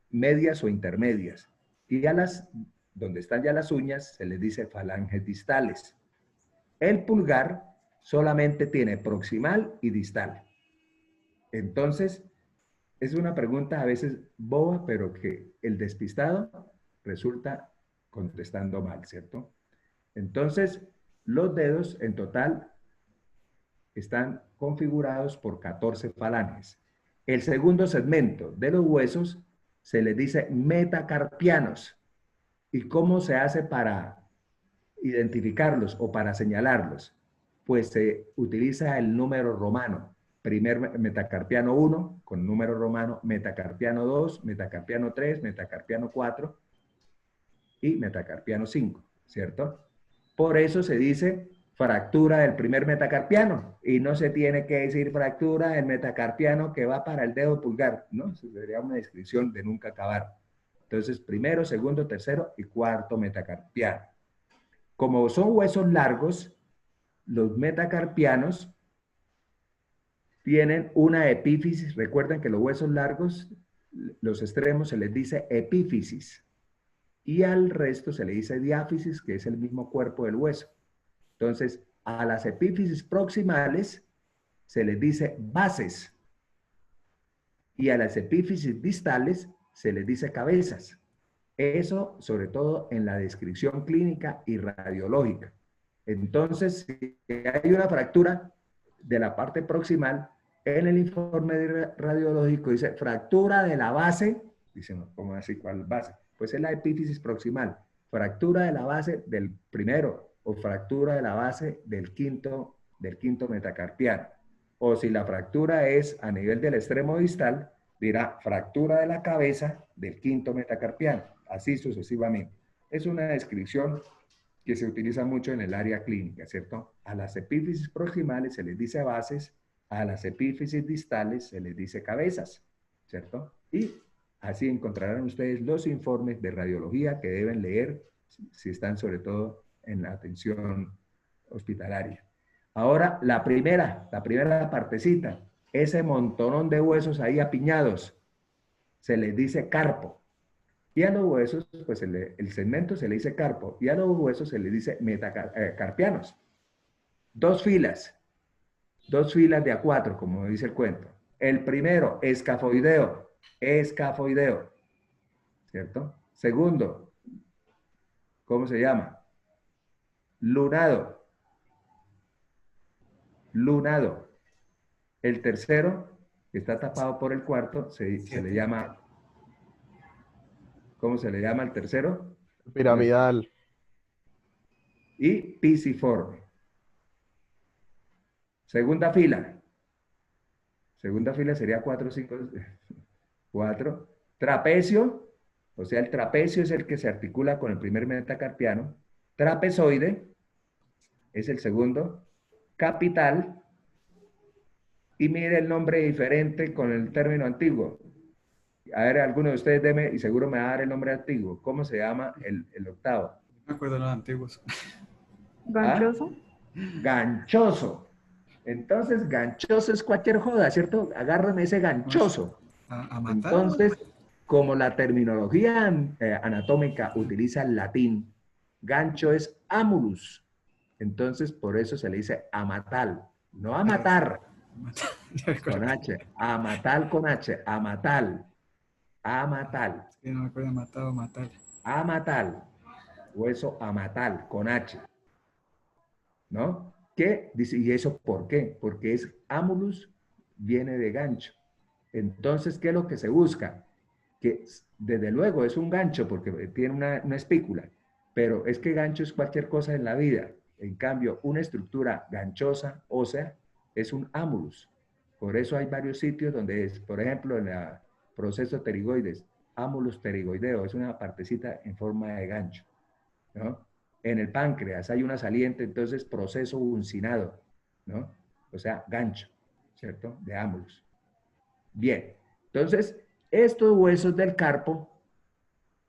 medias o intermedias, y a las, donde están ya las uñas, se les dice falanges distales. El pulgar solamente tiene proximal y distal. Entonces, es una pregunta a veces boba, pero que el despistado resulta contestando mal, ¿cierto? Entonces, los dedos en total están configurados por 14 falanges. El segundo segmento de los huesos se les dice metacarpianos. ¿Y cómo se hace para identificarlos o para señalarlos? Pues se utiliza el número romano. primer metacarpiano 1 con número romano, metacarpiano 2, metacarpiano 3, metacarpiano 4 y metacarpiano 5, ¿cierto? Por eso se dice fractura del primer metacarpiano y no se tiene que decir fractura del metacarpiano que va para el dedo pulgar, ¿no? Eso sería una descripción de nunca acabar. Entonces, primero, segundo, tercero y cuarto metacarpiano. Como son huesos largos, los metacarpianos tienen una epífisis. Recuerden que los huesos largos, los extremos se les dice epífisis y al resto se le dice diáfisis, que es el mismo cuerpo del hueso. Entonces, a las epífisis proximales se les dice bases y a las epífisis distales se les dice cabezas. Eso, sobre todo, en la descripción clínica y radiológica. Entonces, si hay una fractura de la parte proximal, en el informe radiológico dice fractura de la base, dicen, ¿cómo así? ¿Cuál base? Pues es la epífisis proximal. Fractura de la base del primero o fractura de la base del quinto metacarpiano. O si la fractura es a nivel del extremo distal, dirá fractura de la cabeza del quinto metacarpiano, así sucesivamente. Es una descripción que se utiliza mucho en el área clínica, ¿cierto? A las epífisis proximales se les dice bases, a las epífisis distales se les dice cabezas, ¿cierto? Y así encontrarán ustedes los informes de radiología que deben leer si están sobre todo en la atención hospitalaria. Ahora, la primera partecita, ese montonón de huesos ahí apiñados, se les dice carpo. Y a los huesos, pues el segmento se le dice carpo, y a los huesos se les dice metacarpianos. Dos filas de A4, como dice el cuento. El primero, escafoideo, ¿cierto? Segundo, ¿cómo se llama? Lunado. El tercero, que está tapado por el cuarto, se le llama... ¿Cómo se le llama el tercero? Piramidal. Y pisiforme. Segunda fila sería 4, 5, 4. Trapecio, o sea, el trapecio es el que se articula con el primer metacarpiano. Trapezoide es el segundo. Capital. Y mire el nombre diferente con el término antiguo. A ver, alguno de ustedes deme, y seguro me va a dar el nombre antiguo. ¿Cómo se llama el octavo? No me acuerdo de los antiguos. ¿Ganchoso? Ganchoso. Entonces, ganchoso es cualquier joda, ¿cierto? Agárrame ese ganchoso. A matar. Entonces, como la terminología anatómica utiliza el latín, gancho es amulus. Entonces, por eso se le dice amatal. No a matar, con H. Amatal con H. Amatal. Amatal. Sí, no me acuerdo de matado, matar. Amatal. Hueso amatal, con H. ¿No? ¿Qué? Dice, ¿y eso por qué? Porque es amulus, viene de gancho. Entonces, ¿qué es lo que se busca? Que desde luego es un gancho porque tiene una espícula, pero es que gancho es cualquier cosa en la vida. En cambio, una estructura ganchosa, ósea, es un amulus. Por eso hay varios sitios donde es, por ejemplo, en el proceso pterigoides, amulus pterigoideo, es una partecita en forma de gancho, ¿no? En el páncreas hay una saliente, entonces proceso uncinado, ¿no? O sea, gancho, ¿cierto? De amulus. Bien, entonces, estos huesos del carpo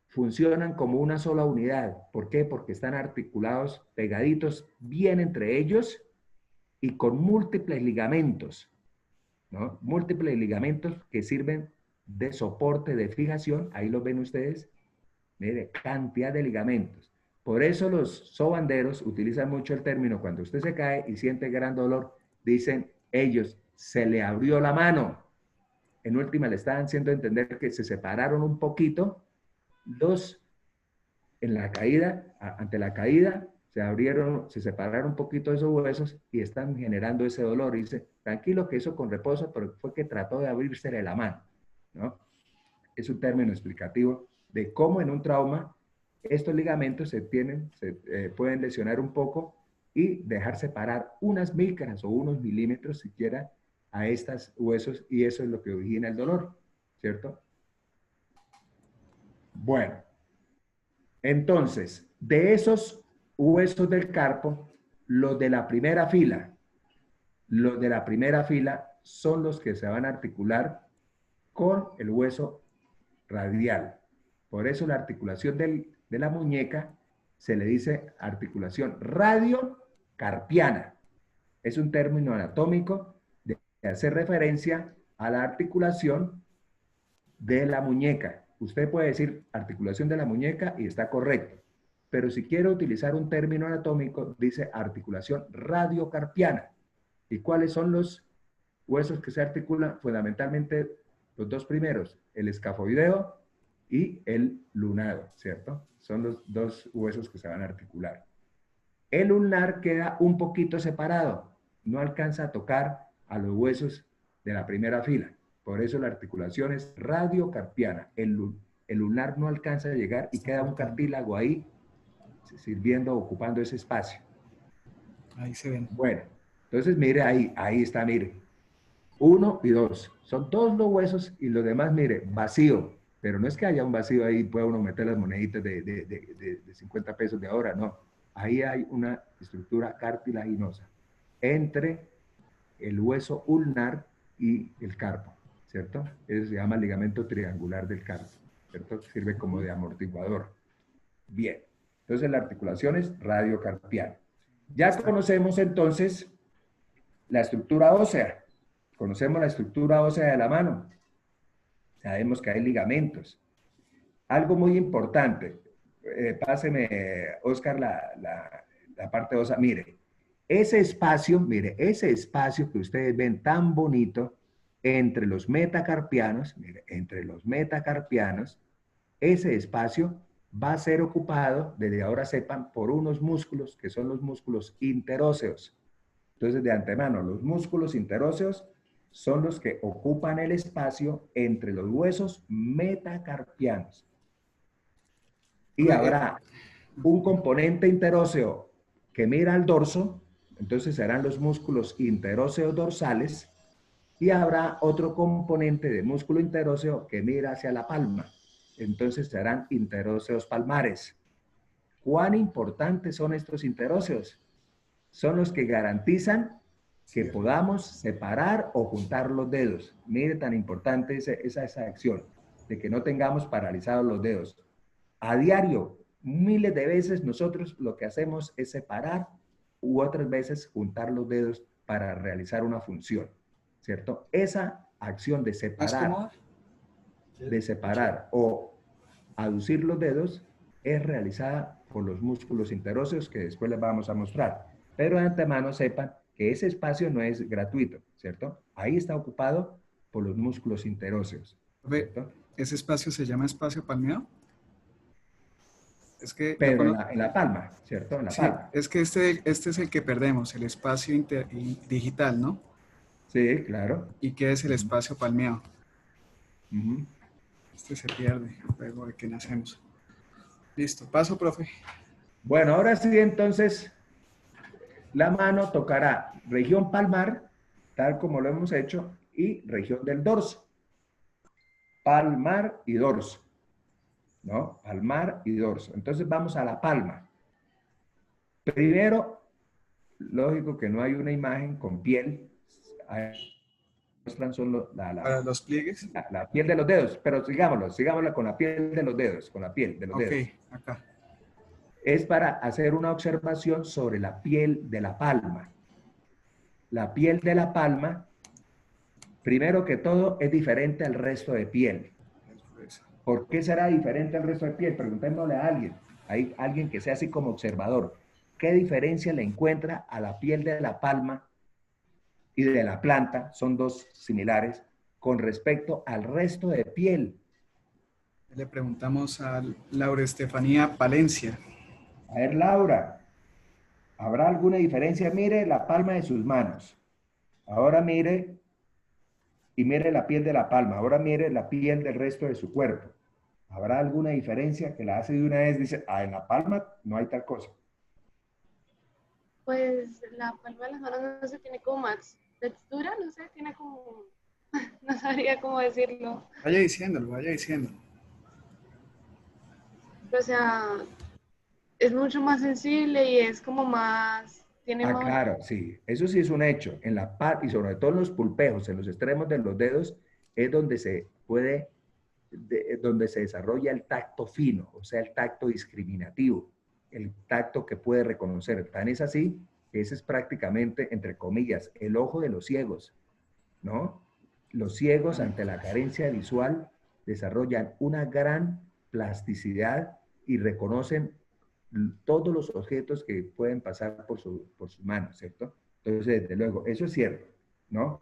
funcionan como una sola unidad. ¿Por qué? Porque están articulados, pegaditos bien entre ellos y con múltiples ligamentos, ¿no? Múltiples ligamentos que sirven de soporte, de fijación. Ahí los ven ustedes. Mire, cantidad de ligamentos. Por eso los sobanderos utilizan mucho el término cuando usted se cae y siente gran dolor, dicen ellos, se le abrió la mano. En última le estaban haciendo entender que se separaron un poquito en la caída, ante la caída, se separaron un poquito esos huesos y están generando ese dolor. Y dice, tranquilo que eso con reposo, pero fue que trató de abrírsele la mano, ¿no? Es un término explicativo de cómo en un trauma estos ligamentos se pueden lesionar un poco y dejar separar unas micras o unos milímetros siquiera a estos huesos y eso es lo que origina el dolor, ¿cierto? Bueno, entonces, de esos huesos del carpo, los de la primera fila son los que se van a articular con el hueso radial. Por eso la articulación de la muñeca se le dice articulación radiocarpiana. Es un término anatómico de hacer referencia a la articulación de la muñeca. Usted puede decir articulación de la muñeca y está correcto, pero si quiere utilizar un término anatómico, dice articulación radiocarpiana. ¿Y cuáles son los huesos que se articulan? Fundamentalmente los dos primeros, el escafoideo y el lunado, ¿cierto? Son los dos huesos que se van a articular. El ulnar queda un poquito separado, no alcanza a tocar a los huesos de la primera fila. Por eso la articulación es radiocarpiana. El ulnar no alcanza a llegar y queda un cartílago ahí sirviendo, ocupando ese espacio. Ahí se ven. Bueno, entonces mire ahí está, mire. 1 y 2. Son todos los huesos y los demás, mire, vacío. Pero no es que haya un vacío ahí, puede uno meter las moneditas de 50 pesos de ahora, no. Ahí hay una estructura cartilaginosa entre el hueso ulnar y el carpo, ¿cierto? Eso se llama ligamento triangular del carpo, ¿cierto? Sirve como de amortiguador. Bien, entonces la articulación es radiocarpiana. Ya conocemos entonces la estructura ósea. Conocemos la estructura ósea de la mano. Sabemos que hay ligamentos. Algo muy importante, páseme, Oscar, la parte ósea. Mire, ese espacio que ustedes ven tan bonito entre los metacarpianos, mire, entre los metacarpianos, ese espacio va a ser ocupado, desde ahora sepan, por unos músculos que son los músculos interóseos. Entonces, de antemano, los músculos interóseos son los que ocupan el espacio entre los huesos metacarpianos. Y habrá un componente interóseo que mira al dorso, entonces serán los músculos interóseos dorsales, y habrá otro componente de músculo interóseo que mira hacia la palma, entonces serán interóseos palmares. ¿Cuán importantes son estos interóseos? Son los que garantizan que podamos separar o juntar los dedos. Mire tan importante esa acción, de que no tengamos paralizados los dedos. A diario, miles de veces nosotros lo que hacemos es separar u otras veces juntar los dedos para realizar una función, ¿cierto? Esa acción de separar o aducir los dedos es realizada por los músculos interóseos que después les vamos a mostrar. Pero de antemano sepan que ese espacio no es gratuito, ¿cierto? Ahí está ocupado por los músculos interóseos, ¿cierto? ¿Ese espacio se llama espacio palmeado? Es que pero en la palma, ¿cierto? En la palma. Es que este es el que perdemos, el espacio digital, ¿no? Sí, claro. ¿Y qué es el espacio palmeado? Uh-huh. Este se pierde luego de que nacemos. Listo, paso, profe. Bueno, ahora sí, entonces, la mano tocará región palmar, tal como lo hemos hecho, y región del dorso. Palmar y dorso, ¿no? Palmar y dorso. Entonces vamos a la palma. Primero, lógico que no hay una imagen con piel. Muestran solo para los pliegues. La piel de los dedos, pero sigámoslo con la piel de los dedos, con la piel de los dedos. Ok, acá. Es para hacer una observación sobre la piel de la palma. La piel de la palma, primero que todo, es diferente al resto de piel. ¿Por qué será diferente al resto de piel? Preguntémosle a alguien. Hay alguien que sea así como observador. ¿Qué diferencia le encuentra a la piel de la palma y de la planta? Son dos similares con respecto al resto de piel. Le preguntamos a Laura Estefanía Palencia. A ver, Laura, ¿habrá alguna diferencia? Mire la palma de sus manos. Ahora mire y mire la piel de la palma. Ahora mire la piel del resto de su cuerpo. ¿Habrá alguna diferencia que la hace de una vez? Dice, en la palma no hay tal cosa. Pues la palma de las manos no se tiene como más textura, no sé, tiene como, no sabría cómo decirlo. Vaya diciéndolo, vaya diciéndolo. O sea, es mucho más sensible y es como más, tiene Ah, más, claro, sí, eso sí es un hecho. En la y sobre todo en los pulpejos, en los extremos de los dedos, es donde se puede, donde se desarrolla el tacto fino, o sea, el tacto discriminativo, el tacto que puede reconocer. Tan es así, que ese es prácticamente, entre comillas, el ojo de los ciegos, ¿no? Los ciegos ante la carencia visual desarrollan una gran plasticidad y reconocen todos los objetos que pueden pasar por sus manos, ¿cierto? Entonces, desde luego, eso es cierto, ¿no?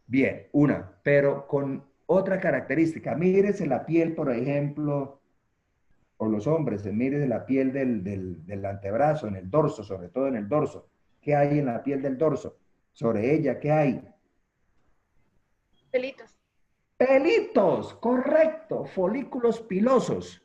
Bien, una, pero con otra característica. Mírese la piel, por ejemplo, o los hombres, mírese la piel del antebrazo, en el dorso, sobre todo en el dorso. ¿Qué hay en la piel del dorso? Sobre ella, ¿qué hay? pelitos. Pelitos, correcto, folículos pilosos.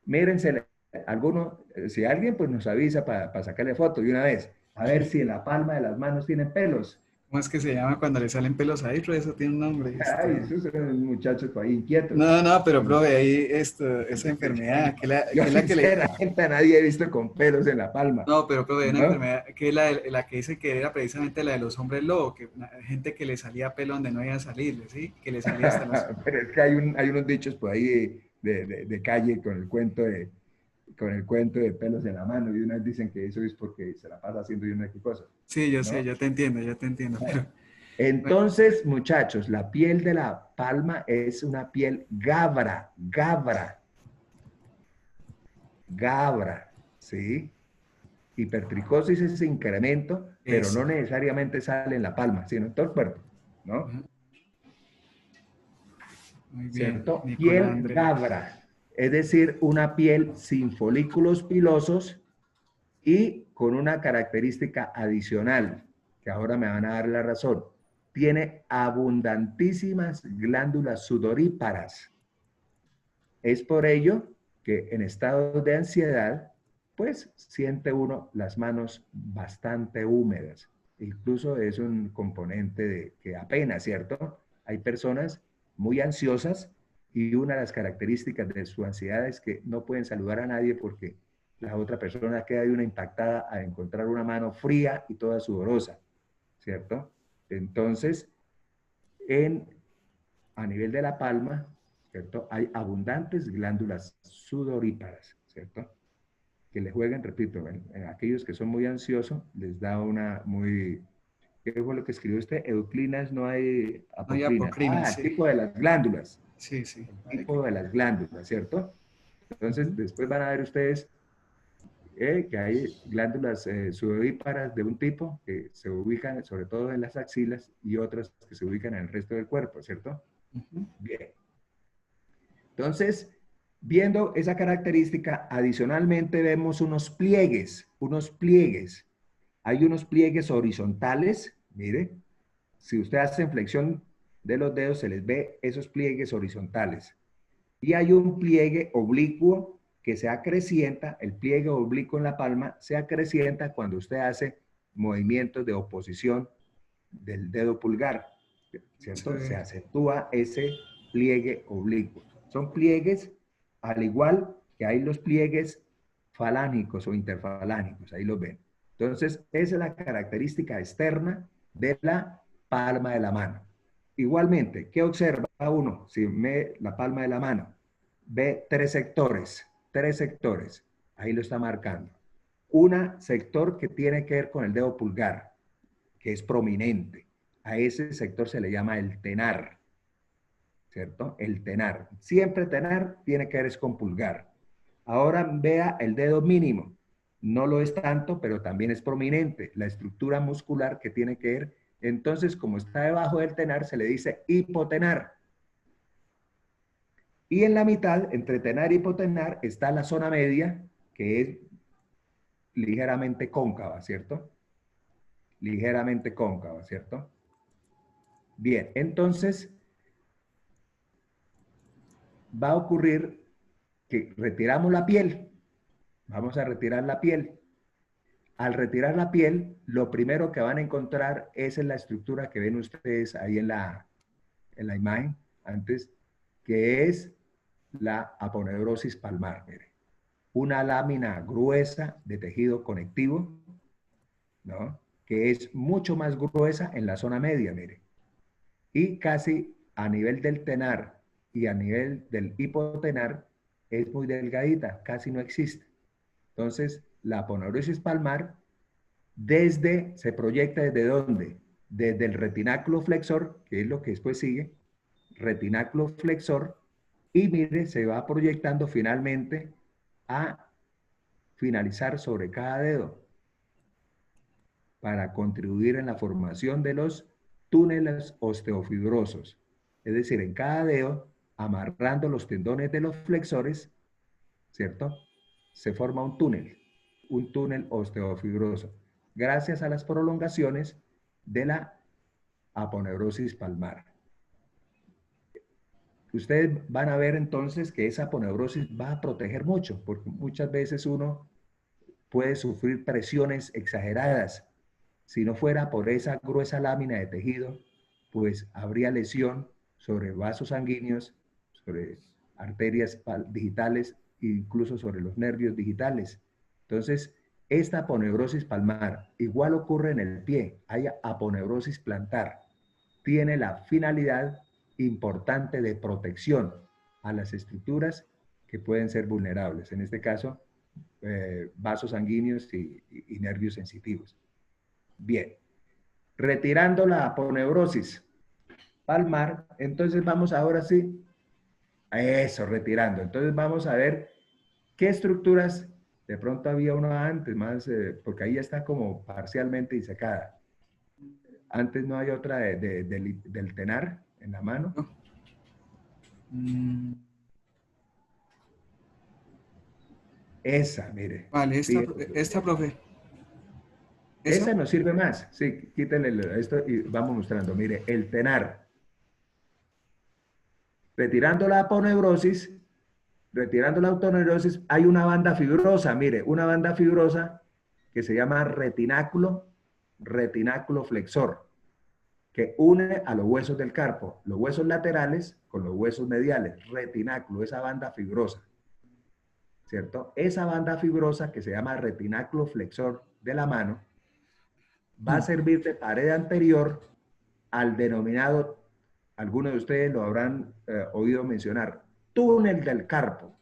Mírense, alguno, si alguien pues nos avisa para sacarle foto de una vez, a ver si en la palma de las manos tienen pelos. ¿Cómo es que se llama cuando le salen pelos ahí? Pero eso tiene un nombre. Ay, esos son muchachos por ahí inquietos. No, no, pero profe, ahí esa enfermedad, Yo que es la que le... sinceramente a nadie he visto con pelos en la palma, No, pero profe, hay una ¿no? enfermedad que es la que dice que era precisamente la de los hombres lobo, que gente que le salía pelo donde no iba a salir, ¿sí? Que le salía hasta los... Pero es que hay unos dichos por ahí de calle con el cuento de pelos en la mano y unas dicen que eso es porque se la pasa haciendo y una qué cosa, Sí, yo sé, ¿no? ya te entiendo, pero... Entonces, muchachos, la piel de la palma es una piel gabra, ¿sí? Hipertricosis es ese incremento, pero Eso. no necesariamente sale en la palma, sino en todo el cuerpo, ¿no? Muy bien, ¿Cierto? Nicolás Piel André. gabra, es decir, una piel sin folículos pilosos y con una característica adicional, que ahora me van a dar la razón. Tiene abundantísimas glándulas sudoríparas. Es por ello que en estados de ansiedad, pues siente uno las manos bastante húmedas. Incluso es un componente de que apena, ¿cierto? Hay personas muy ansiosas y una de las características de su ansiedad es que no pueden saludar a nadie porque la otra persona queda de una impactada al encontrar una mano fría y toda sudorosa, ¿cierto? Entonces, a nivel de la palma, ¿cierto? Hay abundantes glándulas sudoríparas, ¿cierto? Que le juegan, repito, en aquellos que son muy ansiosos, les da una muy... ¿Qué fue lo que escribió usted? Euclinas, no hay No hay apocrinas. apocrinas, Ah, el sí. tipo de las glándulas. Sí, sí. El tipo de las glándulas, ¿cierto? Entonces, después van a ver ustedes que hay glándulas sudoríparas de un tipo que se ubican sobre todo en las axilas y otras que se ubican en el resto del cuerpo, ¿cierto? Bien. Entonces, viendo esa característica, adicionalmente vemos unos pliegues, unos pliegues. Hay unos pliegues horizontales, mire, si usted hace flexión de los dedos, se les ve esos pliegues horizontales. Y hay un pliegue oblicuo que se acrecienta, el pliegue oblicuo en la palma se acrecienta cuando usted hace movimientos de oposición del dedo pulgar, ¿cierto? Sí. Se acentúa ese pliegue oblicuo. Son pliegues, al igual que hay los pliegues falángicos o interfalángicos, ahí los ven. Entonces, esa es la característica externa de la palma de la mano. Igualmente, ¿qué observa uno si ve la palma de la mano? Ve tres sectores, ahí lo está marcando. Un sector que tiene que ver con el dedo pulgar, que es prominente. A ese sector se le llama el tenar, ¿cierto? El tenar. Siempre tenar tiene que ver con pulgar. Ahora vea el dedo mínimo. No lo es tanto, pero también es prominente. La estructura muscular que tiene que ver. Entonces, como está debajo del tenar, se le dice hipotenar. Y en la mitad, entre tenar y hipotenar, está la zona media, que es ligeramente cóncava, ¿cierto? Ligeramente cóncava, ¿cierto? Bien, entonces va a ocurrir que retiramos la piel. Vamos a retirar la piel. al retirar la piel, lo primero que van a encontrar es en la estructura que ven ustedes ahí en la imagen antes, que es la aponeurosis palmar. Mire. Una lámina gruesa de tejido conectivo, ¿no? Que es mucho más gruesa en la zona media, mire. Y casi a nivel del tenar y a nivel del hipotenar es muy delgadita, casi no existe. Entonces, la aponeurosis palmar se proyecta ¿desde dónde? Desde el retináculo flexor, que es lo que después sigue, retináculo flexor, y mire, se va proyectando finalmente a finalizar sobre cada dedo para contribuir en la formación de los túneles osteofibrosos. Es decir, en cada dedo, amarrando los tendones de los flexores, ¿cierto? Se forma un túnel osteofibroso, gracias a las prolongaciones de la aponeurosis palmar. Ustedes van a ver entonces que esa aponeurosis va a proteger mucho, porque muchas veces uno puede sufrir presiones exageradas. Si no fuera por esa gruesa lámina de tejido, pues habría lesión sobre vasos sanguíneos, sobre arterias digitales e incluso sobre los nervios digitales. Entonces, esta aponeurosis palmar igual ocurre en el pie, hay aponeurosis plantar. Tiene la finalidad importante de protección a las estructuras que pueden ser vulnerables. En este caso, vasos sanguíneos y nervios sensitivos. Bien, retirando la aponeurosis palmar, entonces vamos ahora sí a eso, retirando. Entonces vamos a ver qué estructuras, de pronto había una antes más, porque ahí está como parcialmente disecada. Antes no hay otra del tenar en la mano. Esa, mire. Vale, Sí, esta, profe. Esa nos sirve más. Sí, quítenle esto y vamos mostrando. Mire, el tenar. Retirando la aponeurosis, retirando la aponeurosis, hay una banda fibrosa. Mire, una banda fibrosa que se llama retináculo flexor, que une a los huesos del carpo, los huesos laterales con los huesos mediales. Retináculo, esa banda fibrosa. ¿Cierto? Esa banda fibrosa que se llama retináculo flexor de la mano va a servir de pared anterior al denominado, algunos de ustedes lo habrán oído mencionar, túnel del carpo,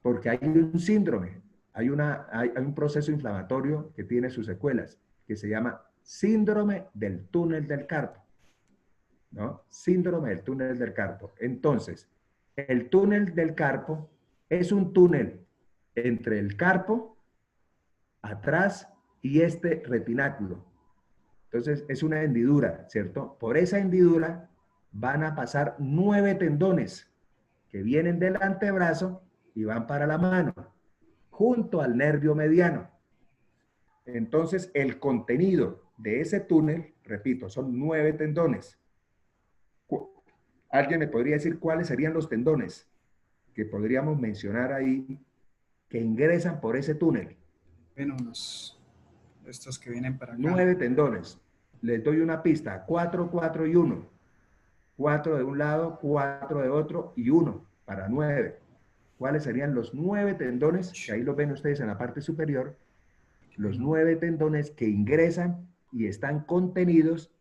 porque hay un síndrome, hay un proceso inflamatorio que tiene sus secuelas, que se llama síndrome del túnel del carpo, ¿no? Síndrome del túnel del carpo. Entonces, el túnel del carpo es un túnel entre el carpo, atrás, y este retináculo. Entonces, es una hendidura, ¿cierto? Por esa hendidura van a pasar 9 tendones que vienen del antebrazo y van para la mano, junto al nervio mediano. Entonces, el contenido de ese túnel, repito, son 9 tendones. ¿Alguien me podría decir cuáles serían los tendones que podríamos mencionar ahí que ingresan por ese túnel? Bueno, estos que vienen para acá. 9 tendones. Les doy una pista. 4, 4 y 1. 4 de un lado, 4 de otro y 1 para 9. ¿Cuáles serían los 9 tendones? Que ahí los ven ustedes en la parte superior. Los 9 tendones que ingresan y están contenidos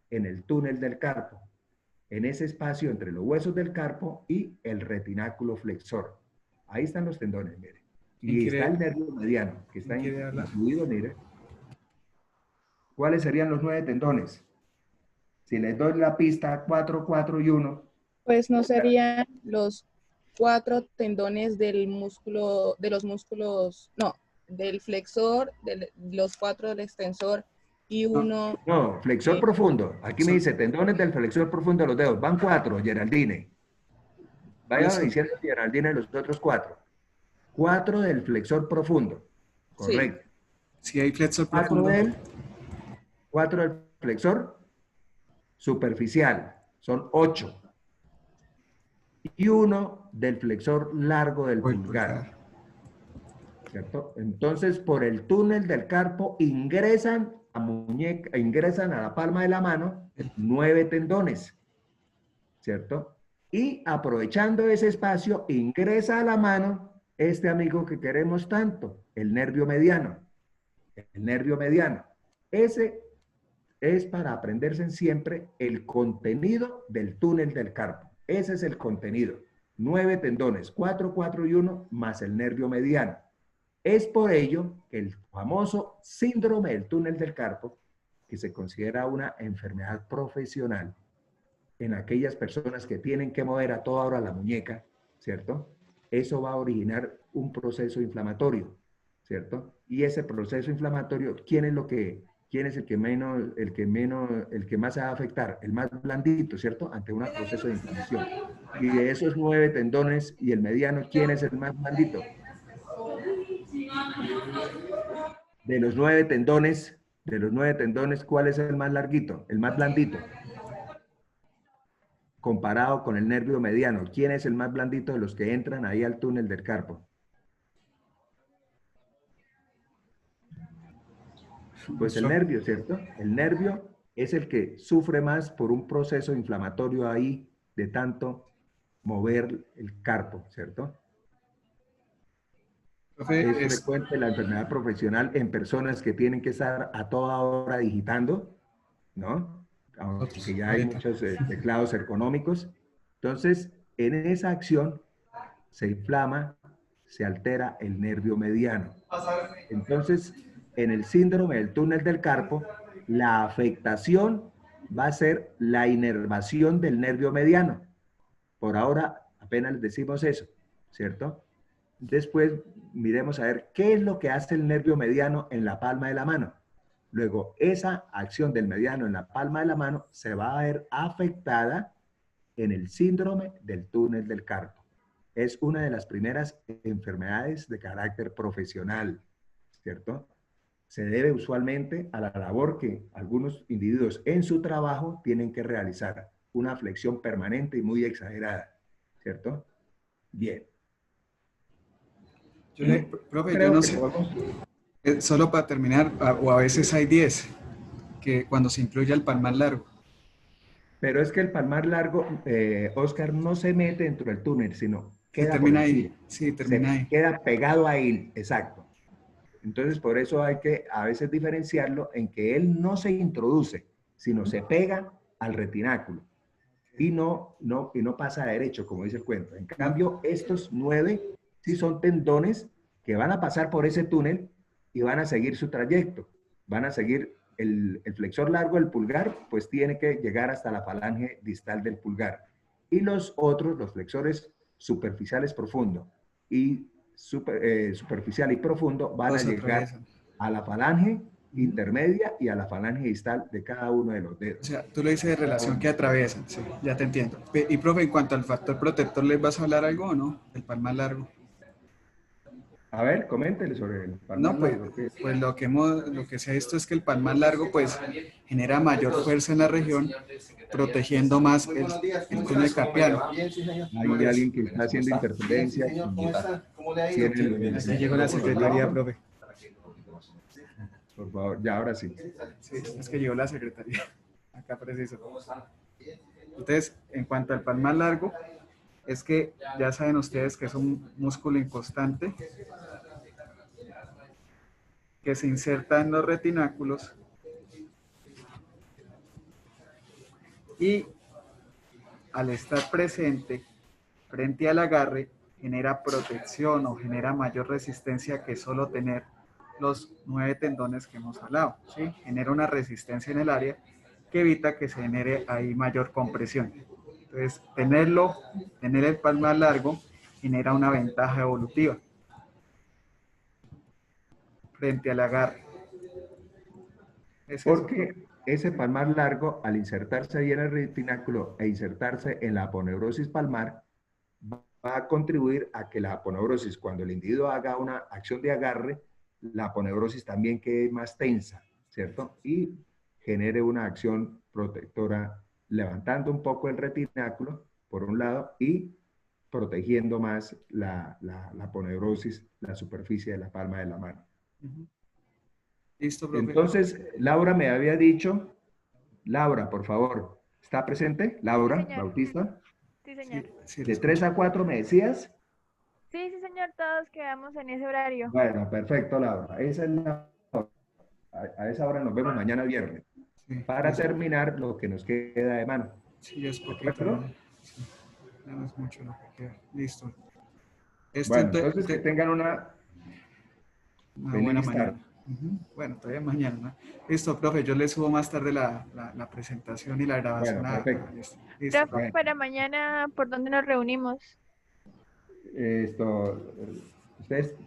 en el túnel del carpo. En ese espacio entre los huesos del carpo y el retináculo flexor. Ahí están los tendones, mire. Y está el nervio mediano, que está incluido, mire. ¿Cuáles serían los 9 tendones? Si les doy la pista 4, 4 y 1. Pues no serían los 4 tendones del músculo, de los músculos, no, del flexor, los 4 del extensor y 1. No, flexor profundo. Aquí me dice tendones del flexor profundo de los dedos. Van 4, Geraldine. Vaya diciendo Geraldine los otros 4. 4 del flexor profundo. Correcto. Sí, hay flexor profundo. 4 del flexor superficial. Son 8. Y 1 del flexor largo del pulgar. ¿cierto? Entonces, por el túnel del carpo ingresan ingresan a la palma de la mano 9 tendones, ¿cierto? Y aprovechando ese espacio, ingresa a la mano este amigo que queremos tanto, el nervio mediano. El nervio mediano. Ese es para aprenderse siempre el contenido del túnel del carpo. Ese es el contenido. 9 tendones, 4, 4 y 1, más el nervio mediano. Es por ello que el famoso síndrome del túnel del carpo, que se considera una enfermedad profesional en aquellas personas que tienen que mover a toda hora la muñeca, ¿cierto? Eso va a originar un proceso inflamatorio, ¿cierto? Y ese proceso inflamatorio, ¿quién es el que más se va a afectar? El más blandito, ¿cierto? Ante un proceso de inflamación. Y de esos 9 tendones y el mediano, ¿quién es el más blandito? De los 9 tendones, ¿cuál es el más larguito? El más blandito. Comparado con el nervio mediano, ¿quién es el más blandito de los que entran ahí al túnel del carpo? Pues el nervio, ¿cierto? El nervio es el que sufre más por un proceso inflamatorio ahí de tanto mover el carpo, ¿cierto? Es frecuente la enfermedad profesional en personas que tienen que estar a toda hora digitando, ¿no? Aunque ya hay muchos teclados ergonómicos. Entonces, en esa acción se inflama, se altera el nervio mediano. Entonces, en el síndrome del túnel del carpo, la afectación va a ser la inervación del nervio mediano. Por ahora apenas les decimos eso, ¿cierto? Después miremos a ver qué es lo que hace el nervio mediano en la palma de la mano. Luego, esa acción del mediano en la palma de la mano se va a ver afectada en el síndrome del túnel del carpo. Es una de las primeras enfermedades de carácter profesional, ¿cierto? Se debe usualmente a la labor que algunos individuos en su trabajo tienen que realizar, una flexión permanente y muy exagerada, ¿cierto? Bien. Profe, yo no sé, solo para terminar, o a veces hay 10, que cuando se incluye el palmar largo. Pero es que el palmar largo, Oscar, no se mete dentro del túnel, sino queda termina ahí. Sí, termina ahí. Queda pegado ahí, exacto. Entonces, por eso hay que a veces diferenciarlo en que él no se introduce, sino se pega al retináculo y no pasa derecho, como dice el cuento. En cambio, estos 9 sí son tendones que van a pasar por ese túnel y van a seguir su trayecto. Van a seguir el flexor largo del pulgar, pues tiene que llegar hasta la falange distal del pulgar. Y los otros, los flexores superficiales profundo y superficial y profundo, van a llegar a la falange intermedia y a la falange distal de cada uno de los dedos. O sea, tú le dices de relación que atraviesan, sí, ya te entiendo. Y profe, en cuanto al factor protector, ¿les vas a hablar algo o no? El palmar largo. A ver, coméntele sobre el palmar largo. Pues lo que se ha visto es que el palmar largo pues genera mayor fuerza en la región, protegiendo más el túnel carpiano. Hay alguien que está haciendo interferencia. Ya llegó la secretaría, profe. Por favor, ya ahora sí. Sí, es que llegó la secretaría. Acá preciso. Entonces, en cuanto al palmar largo, es que ya saben ustedes que es un músculo inconstante que se inserta en los retináculos y al estar presente frente al agarre genera protección o genera mayor resistencia que solo tener los 9 tendones que hemos hablado, ¿sí? Genera una resistencia en el área que evita que se genere ahí mayor compresión. Entonces, tener el palmar largo genera una ventaja evolutiva frente al agarre. Porque ese palmar largo, al insertarse ahí en el retináculo e insertarse en la aponeurosis palmar, va a contribuir a que la aponeurosis, cuando el individuo haga una acción de agarre, la aponeurosis también quede más tensa, ¿cierto? Y genere una acción protectora, levantando un poco el retináculo, por un lado, y protegiendo más la poneurosis, la superficie de la palma de la mano. Listo, profe. Entonces, Laura me había dicho, Laura, por favor, ¿está presente? Laura, señor. Bautista. Sí, señor. Sí, De 3 a 4 me decías. Sí, sí, señor, todos quedamos en ese horario. Bueno, perfecto, Laura. Esa es a esa hora nos vemos mañana viernes. Sí, Para terminar lo que nos queda de mano. sí, es poquito. ¿Perfecto? ¿No? Sí, ya no es mucho lo que queda. Listo. Bueno, entonces que tengan una buena feliz mañana. tarde. Bueno, todavía mañana, ¿no? Listo, profe, yo le subo más tarde la presentación y la grabación. Bueno, perfecto. Listo, Profe, profe. para mañana, ¿por dónde nos reunimos?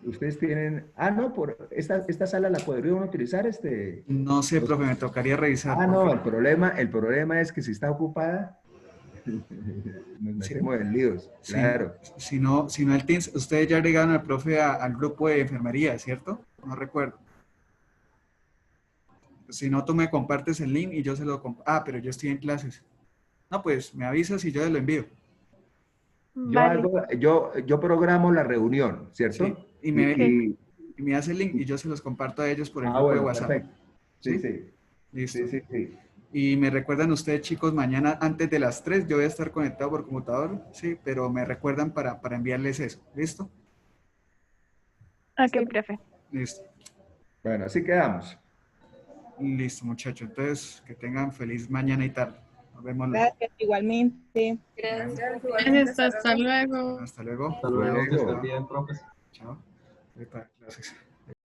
Ustedes tienen... Ah, no, por esta sala la podría uno utilizar, No sé, profe, me tocaría revisar. Ah, no, el problema es que si está ocupada, nos metemos en líos, Sí, claro. si no el Teams, ustedes ya agregaron al profe al grupo de enfermería, ¿cierto? No recuerdo. Si no, tú me compartes el link y yo se lo comparto. Ah, pero yo estoy en clases. No, pues me avisas y yo te lo envío. Vale. Yo programo la reunión, ¿cierto? Sí, y me das el link y yo se los comparto a ellos por el grupo de WhatsApp. Perfecto. Sí. Listo. Sí. Y me recuerdan ustedes, chicos, mañana antes de las 3 yo voy a estar conectado por computador, sí, pero me recuerdan para enviarles eso. ¿Listo? Ok, profe. Listo. Bueno, así quedamos. Listo, muchachos. Entonces, que tengan feliz mañana y tarde. Nos vemos luego. Gracias, igualmente. Gracias, hasta luego. Hasta luego. Hasta luego, que estén bien, profes. Chao. Voy para clases.